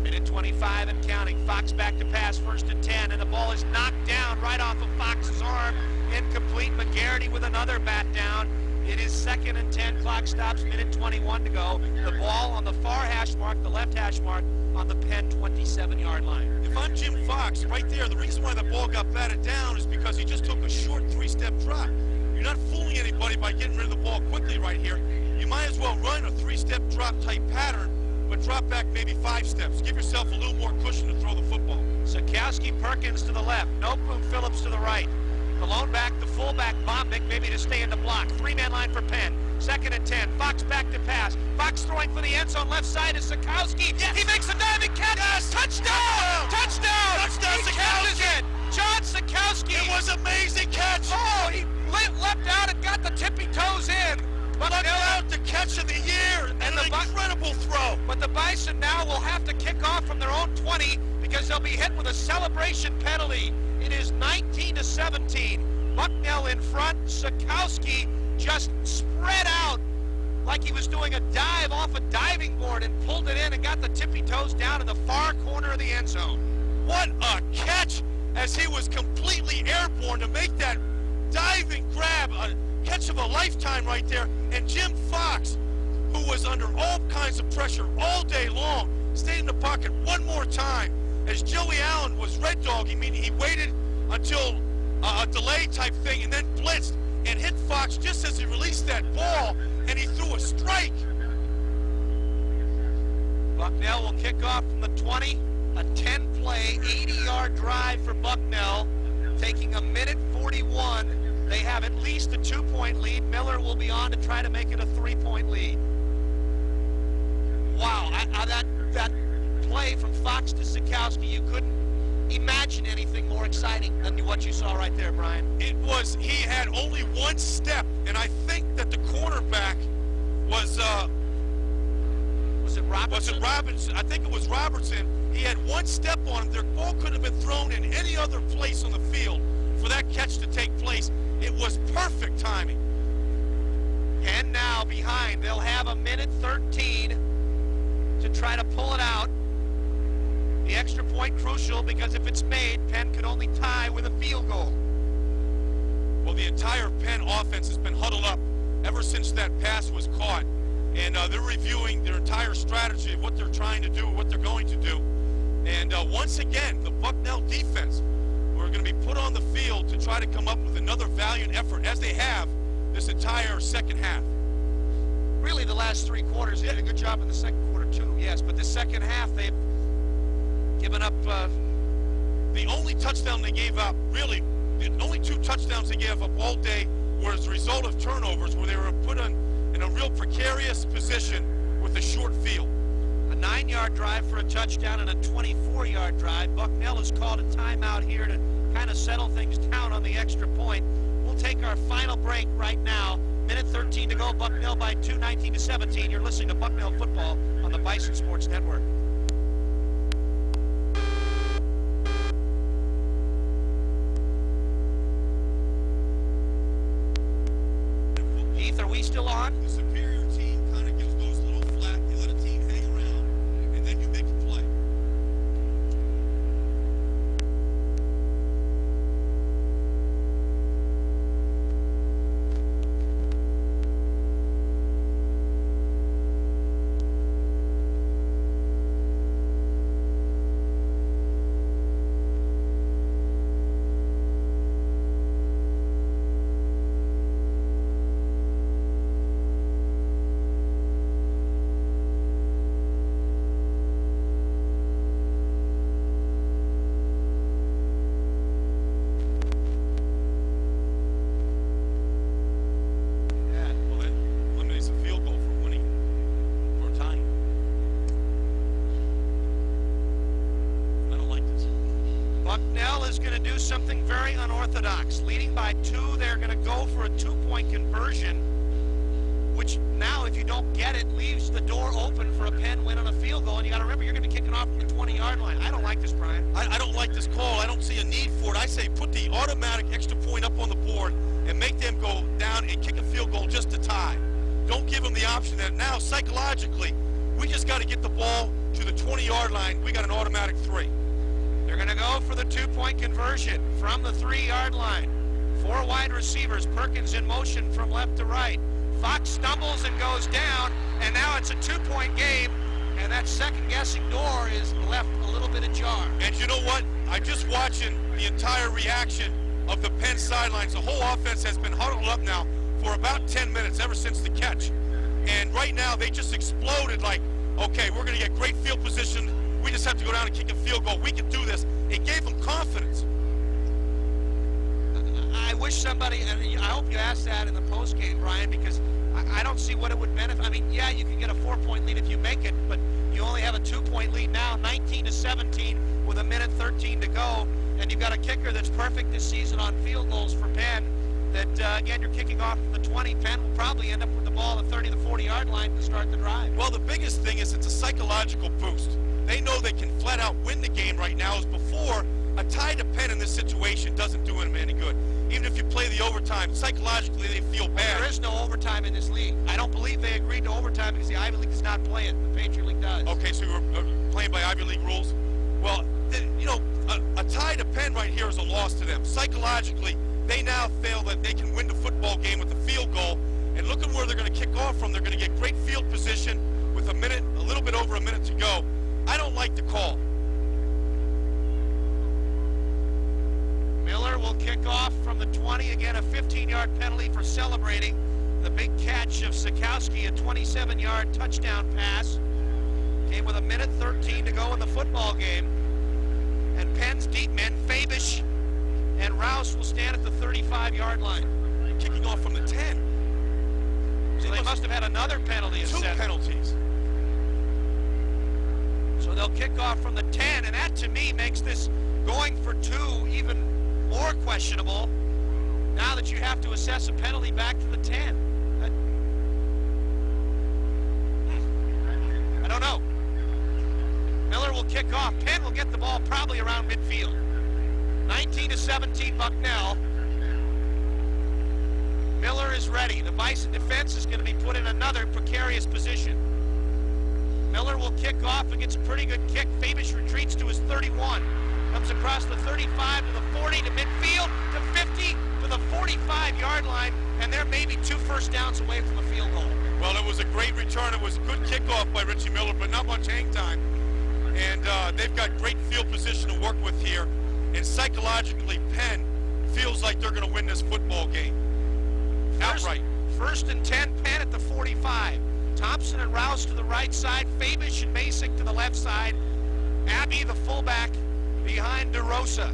1:25 and counting. Fox back to pass, 1st and 10, and the ball is knocked down right off of Fox's arm. Incomplete. McGarity with another bat down. It is 2nd and 10. Clock stops. 1:21 to go. The ball on the far hash mark, the left hash mark, on the Penn 27-yard line. If I'm Jim Fox, right there, the reason why the ball got batted down is because he just took a short 3-step drop. You're not fooling anybody by getting rid of the ball quickly right here. You might as well run a 3-step drop type pattern, but drop back maybe 5 steps. Give yourself a little more cushion to throw the football. Sikowski, Perkins to the left. Nopu, Phillips to the right. The lone back, the fullback, Bombick, maybe to stay in the block. 3-man line for Penn. 2nd and 10. Fox back to pass. Fox throwing for the end zone. Left side is Sikowski. Yes. He makes a diving catch. Yes. Touchdown! Touchdown! Touchdown, he catches it. John Sikowski. It was an amazing catch. Oh, he leapt out and got the tippy toes in. Leapt out the catch of the year, and an incredible throw. But the Bison now will have to kick off from their own 20 because they'll be hit with a celebration penalty. It is 19-17. Bucknell in front. Sikowski just spread out like he was doing a dive off a diving board and pulled it in and got the tippy toes down in the far corner of the end zone. What a catch, as he was completely airborne to make that diving grab, a catch of a lifetime right there. And Jim Fox, who was under all kinds of pressure all day long, stayed in the pocket one more time. As Joey Allen was red dogging, meaning he waited until a delay type thing and then blitzed and hit Fox just as he released that ball, and he threw a strike. Bucknell will kick off from the 20. A 10-play, 80-yard drive for Bucknell, taking 1:41. They have at least a 2-point lead. Miller will be on to try to make it a 3-point lead. Wow, that play from Fox to Sikowski, you couldn't imagine anything more exciting than what you saw right there, Brian. It was, he had only one step, and I think that the cornerback was it Robertson? Was it Robinson? I think it was Robertson. He had one step on him. Their ball couldn't have been thrown in any other place on the field for that catch to take place. It was perfect timing. And now behind, they'll have 1:13 to try to pull it out. The extra point crucial because if it's made, Penn could only tie with a field goal. Well, the entire Penn offense has been huddled up ever since that pass was caught. And they're reviewing their entire strategy of what they're trying to do, what they're going to do. And once again, the Bucknell defense are going to be put on the field to try to come up with another valiant effort, as they have this entire second half. Really, the last 3 quarters, they did a good job in the second quarter too, yes, but the second half, they've given up... The only touchdown they gave up, really, the only 2 touchdowns they gave up all day were as a result of turnovers, where they were put in a real precarious position with a short field. A 9-yard drive for a touchdown and a 24-yard drive. Bucknell has called a timeout here to kind of settle things down on the extra point. We'll take our final break right now. Minute 13 to go. Bucknell by 2, 19-17. You're listening to Bucknell football on the Bison Sports Network. Heath, are we still on? The superior team kind of gives those little flat. You let a team hang around, and then you make a play. Bucknell is going to do something very unorthodox. Leading by 2, they're going to go for a 2-point conversion, which now, if you don't get it, leaves the door open for a Penn win on a field goal. And you got to remember, you're going to be kicking off from the 20-yard line. I don't like this, Brian. I don't like this call. I don't see a need for it. I say put the automatic extra point up on the board and make them go down and kick a field goal just to tie. Don't give them the option that now, psychologically, we just got to get the ball to the 20-yard line. We got an automatic 3. They're going to go for the 2-point conversion from the 3-yard line. 4 wide receivers. Perkins in motion from left to right. Fox stumbles and goes down, and now it's a 2-point game, and that second-guessing door is left a little bit ajar. And you know what? I'm just watching the entire reaction of the Penn sidelines. The whole offense has been huddled up now for about 10 minutes ever since the catch. And right now, they just exploded like, okay, we're going to get great field position. We just have to go down and kick a field goal. We can do this. It gave them confidence. I wish somebody, and I hope you asked that in the postgame, Brian, because I don't see what it would benefit. I mean, yeah, you can get a 4-point lead if you make it, but you only have a 2-point lead now, 19-17 with a minute 13 to go, and you've got a kicker that's perfect this season on field goals for Penn. That, again, you're kicking off from the 20. Penn will probably end up with the ball at the 30 to 40-yard line to start the drive. Well, the biggest thing is it's a psychological boost. They know they can flat out win the game right now, as before, a tie to Penn in this situation doesn't do them any good. Even if you play the overtime, psychologically they feel bad. Well, there is no overtime in this league. I don't believe they agreed to overtime because the Ivy League does not play it. The Patriot League does. Okay, so you're playing by Ivy League rules? Well, you know, a tie to Penn right here is a loss to them. Psychologically, they now feel that they can win the football game with a field goal. And look at where they're going to kick off from. They're going to get great field position with a little bit over a minute to go. I don't like the call. Miller will kick off from the 20. Again, a 15-yard penalty for celebrating the big catch of Sikowski, a 27-yard touchdown pass. Came with a minute 13 to go in the football game. And Penn's deep men, Fabish and Rouse, will stand at the 35-yard line. Kicking off from the 10. So they must have had another penalty. 2 penalties. So they'll kick off from the 10, and that to me makes this going for 2 even more questionable now that you have to assess a penalty back to the 10. I don't know. Miller will kick off. Penn will get the ball probably around midfield. 19-17 Bucknell. Miller is ready. The Bison defense is going to be put in another precarious position. Miller will kick off and gets a pretty good kick. Fabish retreats to his 31. Comes across the 35 to the 40 to midfield to 50. to the 45-yard line, and they're maybe 2 first downs away from a field goal. Well, it was a great return. It was a good kickoff by Richie Miller, but not much hang time. And they've got great field position to work with here. And psychologically, Penn feels like they're going to win this football game. Outright. First and 10, Penn at the 45. Thompson and Rouse to the right side, Fabish and Masick to the left side. Abbey, the fullback, behind DeRosa.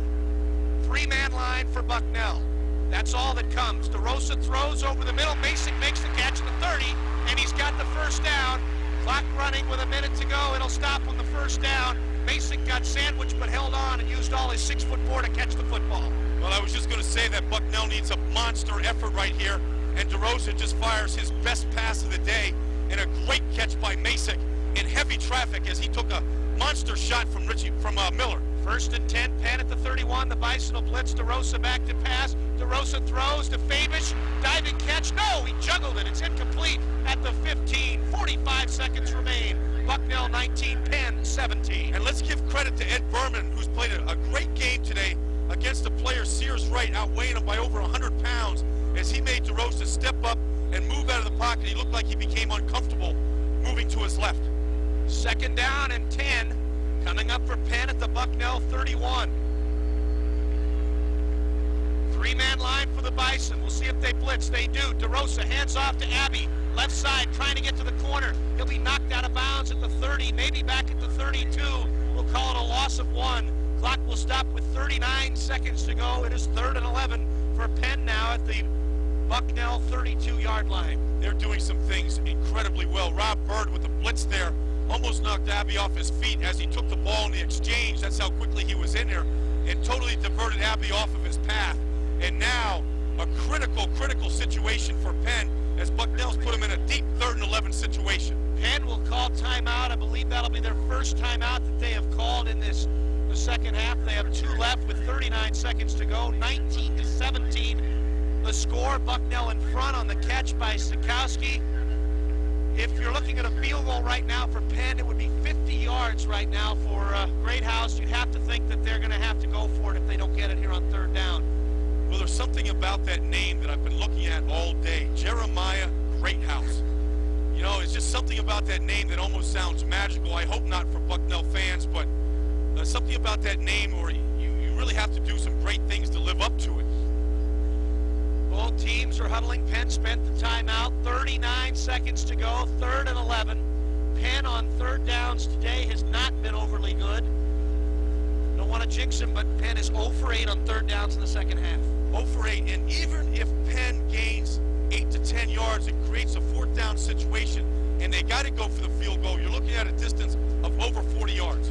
3-man line for Bucknell. That's all that comes. DeRosa throws over the middle. Masick makes the catch at the 30, and he's got the first down. Clock running with a minute to go. It'll stop on the first down. Masick got sandwiched but held on and used all his 6'4" to catch the football. Well, I was just going to say that Bucknell needs a monster effort right here, and DeRosa just fires his best pass of the day, and a great catch by Masick in heavy traffic as he took a monster shot from Miller. First and 10, Penn at the 31. The Bison will blitz. DeRosa back to pass. DeRosa throws to Fabish. Diving catch. No, he juggled it. It's incomplete at the 15. 45 seconds remain. Bucknell 19, Penn 17. And let's give credit to Ed Berman, who's played a great game today against the player Sears Wright, outweighing him by over 100 pounds as he made DeRosa step up and move out of the pocket. He looked like he became uncomfortable moving to his left. Second down and 10. Coming up for Penn at the Bucknell 31. 3-man line for the Bison. We'll see if they blitz. They do. DeRosa hands off to Abbey. Left side trying to get to the corner. He'll be knocked out of bounds at the 30, maybe back at the 32. We'll call it a loss of 1. Clock will stop with 39 seconds to go. It is 3rd and 11 for Penn now at the Bucknell 32-yard line. They're doing some things incredibly well. Rob Bird with the blitz there almost knocked Abbey off his feet as he took the ball in the exchange. That's how quickly he was in there, and totally diverted Abbey off of his path. And now a critical situation for Penn as Bucknell's put him in a deep 3rd and 11 situation. Penn will call timeout. I believe that'll be their first timeout that they have called in the second half. They have 2 left with 39 seconds to go. 19-17 the score. Bucknell in front on the catch by Sikowski. If you're looking at a field goal right now for Penn, it would be 50 yards right now for Greathouse. You'd have to think that they're going to have to go for it if they don't get it here on 3rd down. Well, there's something about that name that I've been looking at all day, Jeremiah Greathouse. You know, it's just something about that name that almost sounds magical. I hope not for Bucknell fans, but something about that name where you really have to do some great things to live up to it. Both teams are huddling. Penn spent the timeout. 39 seconds to go. 3rd and 11. Penn on 3rd downs today has not been overly good. Don't want to jinx him, but Penn is 0 for 8 on 3rd downs in the second half. 0 for 8, and even if Penn gains 8 to 10 yards, it creates a 4th down situation, and they got to go for the field goal. You're looking at a distance of over 40 yards.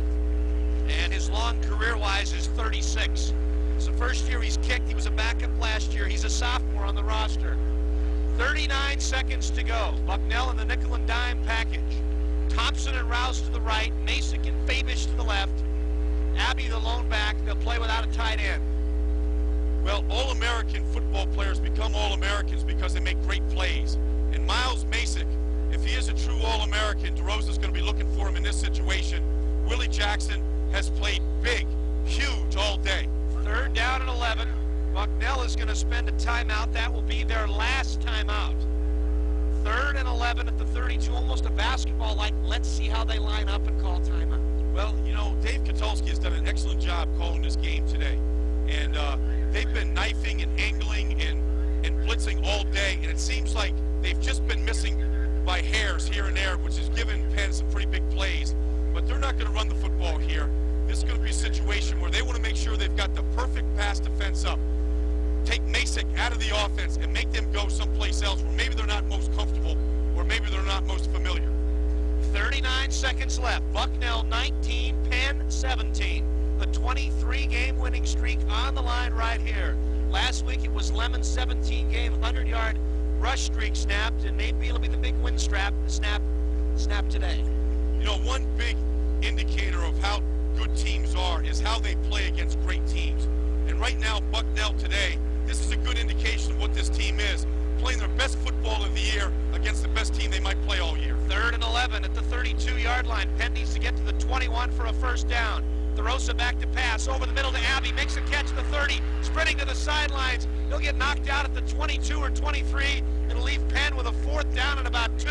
And his long career-wise is 36. It's the first year he's kicked. He was a backup last year. He's a sophomore on the roster. 39 seconds to go. Bucknell in the nickel and dime package. Thompson and Rouse to the right. Masick and Fabish to the left. Abbey the lone back. They'll play without a tight end. Well, All-American football players become All-Americans because they make great plays. And Miles Masick, if he is a true All-American, DeRosa's going to be looking for him in this situation. Willie Jackson has played big, huge all day. 3rd down and 11. Bucknell is going to spend a timeout. That will be their last timeout. 3rd and 11 at the 32, almost a basketball-like. Let's see how they line up and call timeout. Well, you know, Dave Katulski has done an excellent job calling this game today. And they've been knifing and angling and blitzing all day, and it seems like they've just been missing by hairs here and there, which has given Penn some pretty big plays. But they're not going to run the football here. This is going to be a situation where they want to make sure they've got the perfect pass defense up. Take Masick out of the offense and make them go someplace else where maybe they're not most comfortable or maybe they're not most familiar. 39 seconds left. Bucknell 19, Penn 17. The 23-game winning streak on the line right here. Last week it was Lemon's 17-game 100-yard rush streak snapped, and maybe it'll be the big win snap today. You know, one big indicator of how good teams are is how they play against great teams. And right now, Bucknell today, this is a good indication of what this team is, playing their best football of the year against the best team they might play all year. 3rd and 11 at the 32-yard line. Penn needs to get to the 21 for a first down. DeRosa back to pass, over the middle to Abbey, makes a catch at the 30, sprinting to the sidelines. He'll get knocked out at the 22 or 23. It'll leave Penn with a 4th down and about 2.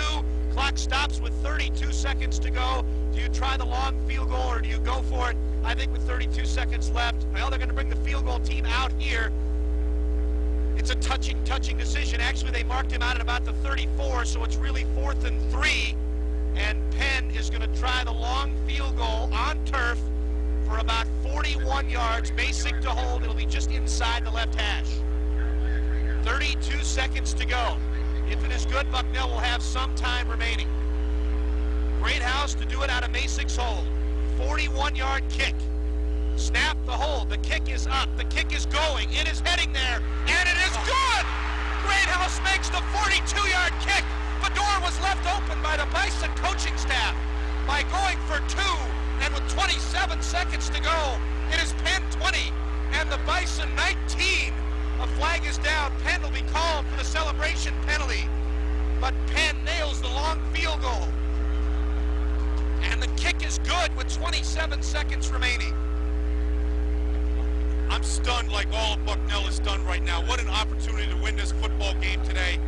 Clock stops with 32 seconds to go. Do you try the long field goal or do you go for it? I think with 32 seconds left, well, they're going to bring the field goal team out here. It's a touching decision. Actually, they marked him out at about the 34, so it's really 4th and 3. And Penn is going to try the long field goal on turf for about 41 yards, basic to hold. It'll be just inside the left hash. 32 seconds to go. If it is good, Bucknell will have some time remaining. Greathouse to do it out of Masic's hold. 41-yard kick. Snap the hold. The kick is up. The kick is going. It is heading there, and it is good! Greathouse makes the 42-yard kick. Fedor was left open by the Bison coaching staff by going for 2, and with 27 seconds to go, it is Penn 20 and the Bison 19. A flag is down. Penn will be called for the celebration penalty, but Penn nails the long field goal. And the kick is good with 27 seconds remaining. I'm stunned like all of Bucknell is stunned right now. What an opportunity to win this football game today.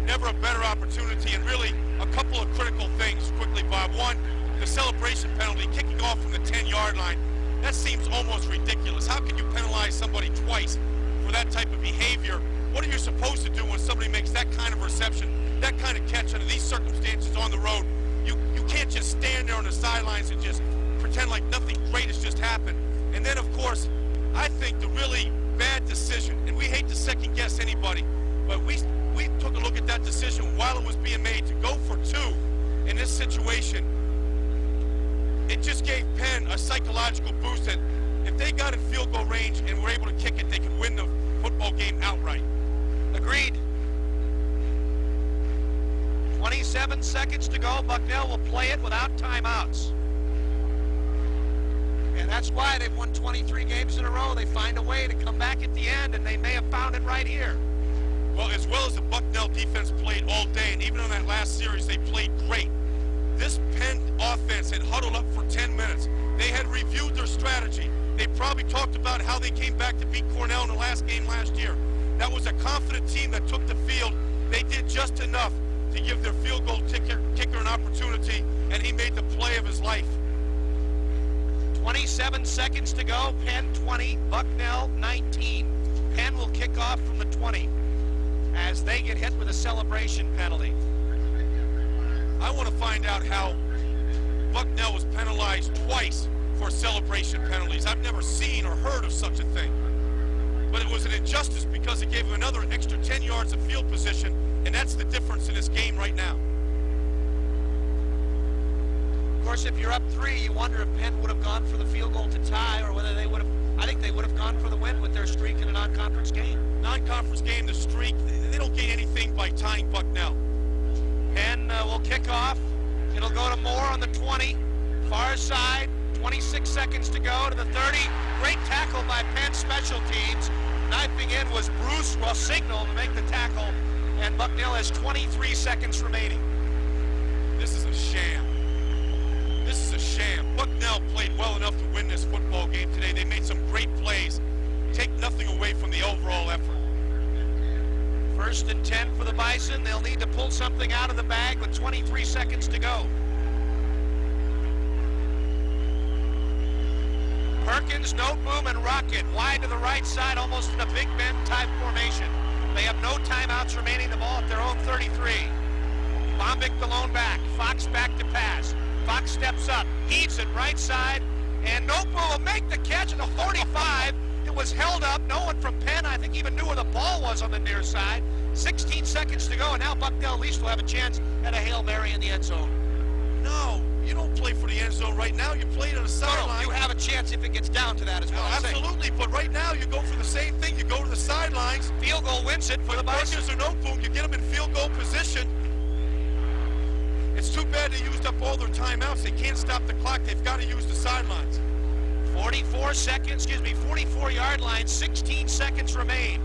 Never a better opportunity, and really a couple of critical things quickly, Bob. One, the celebration penalty, kicking off from the 10-yard line. That seems almost ridiculous. How can you penalize somebody twice for that type of behavior? What are you supposed to do when somebody makes that kind of reception, that kind of catch under these circumstances on the road? You can't just stand there on the sidelines and just pretend like nothing great has just happened. And then, of course, I think the really bad decision, and we hate to second-guess anybody, but we took a look at that decision while it was being made to go for 2 in this situation. It just gave Penn a psychological boost that if they got in field goal range and were able to kick it, they could win the football game outright. Agreed. 27 seconds to go. Bucknell will play it without timeouts. And that's why they've won 23 games in a row. They find a way to come back at the end, and they may have found it right here. Well, as well as the Bucknell defense played all day, and even on that last series, they played great. This Penn offense had huddled up for 10 minutes. They had reviewed their strategy. They probably talked about how they came back to beat Cornell in the last game last year. That was a confident team that took the field. They did just enough to give their field goal kicker an opportunity, and he made the play of his life. 27 seconds to go. Penn 20, Bucknell 19. Penn will kick off from the 20 as they get hit with a celebration penalty. I want to find out how Bucknell was penalized twice for celebration penalties. I've never seen or heard of such a thing. But it was an injustice because it gave him another extra 10 yards of field position, and that's the difference in this game right now. Of course, if you're up 3, you wonder if Penn would have gone for the field goal to tie, or whether they would have, I think they would have gone for the win with their streak in a non-conference game. Non-conference game, the streak, they don't gain anything by tying Bucknell. Penn will kick off. It'll go to Moore on the 20, far side, 26 seconds to go to the 30. Great tackle by Penn special teams. Knifing in was Bruce Rossignol to make the tackle, and Bucknell has 23 seconds remaining. This is a sham. This is a sham. Bucknell played well enough to win this football game today. They made some great plays. Take nothing away from the overall effort. 1st and 10 for the Bison. They'll need to pull something out of the bag with 23 seconds to go. Perkins, Noteboom, and Rocket wide to the right side, almost in a Big Ben type formation. They have no timeouts remaining, the ball at their own 33. Bombic the lone back. Fox back to pass. Fox steps up, heaves it right side, and Noteboom will make the catch at the 45. It was held up. No one from Penn, I think, even knew where the ball was on the near side. 16 seconds to go, and now Bucknell at least will have a chance at a Hail Mary in the end zone. No, you don't play for the end zone right now. You play it on the sideline. No, you have a chance if it gets down to that as well. Absolutely, but right now you go for the same thing. You go to the sidelines. Field goal wins it for the Bison. Perkins or Noteboom, you get them in field goal position. It's too bad they used up all their timeouts. They can't stop the clock. They've got to use the sidelines. 44-yard line, 16 seconds remain.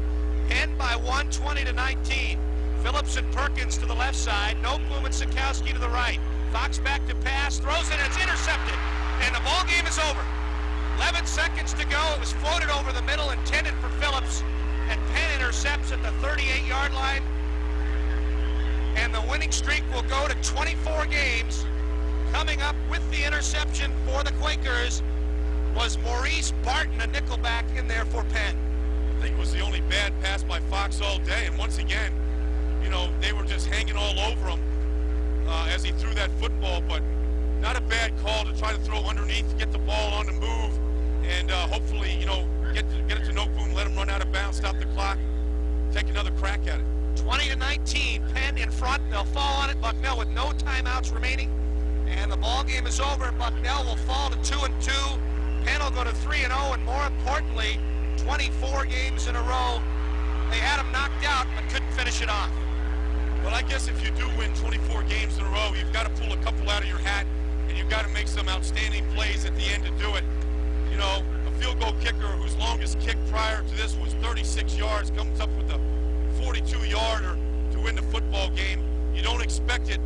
Penn by 1, 20 to 19. Phillips and Perkins to the left side. Noteboom and Sikowski to the right. Fox back to pass, throws it, and it's intercepted. And the ball game is over. 11 seconds to go. It was floated over the middle, intended for Phillips, and Penn intercepts at the 38-yard line. And the winning streak will go to 24 games. Coming up with the interception for the Quakers was Maurice Barton, a nickelback in there for Penn. I think it was the only bad pass by Fox all day, and once again, you know, they were just hanging all over him as he threw that football, but not a bad call to try to throw underneath, get the ball on the move, and hopefully, you know, get it to Nokboom, let him run out of bounds, stop the clock, take another crack at it. 20-19, Penn in front. They'll fall on it. Bucknell with no timeouts remaining, and the ball game is over, and Bucknell will fall to 2-2. Penn will go to 3-0, and more importantly, 24 games in a row. They had them knocked out, but couldn't finish it off. Well, I guess if you do win 24 games in a row, you've got to pull a couple out of your hat, and you've got to make some outstanding plays at the end to do it. You know, a field goal kicker whose longest kick prior to this was 36 yards comes up with a 42-yarder to win the football game. You don't expect it,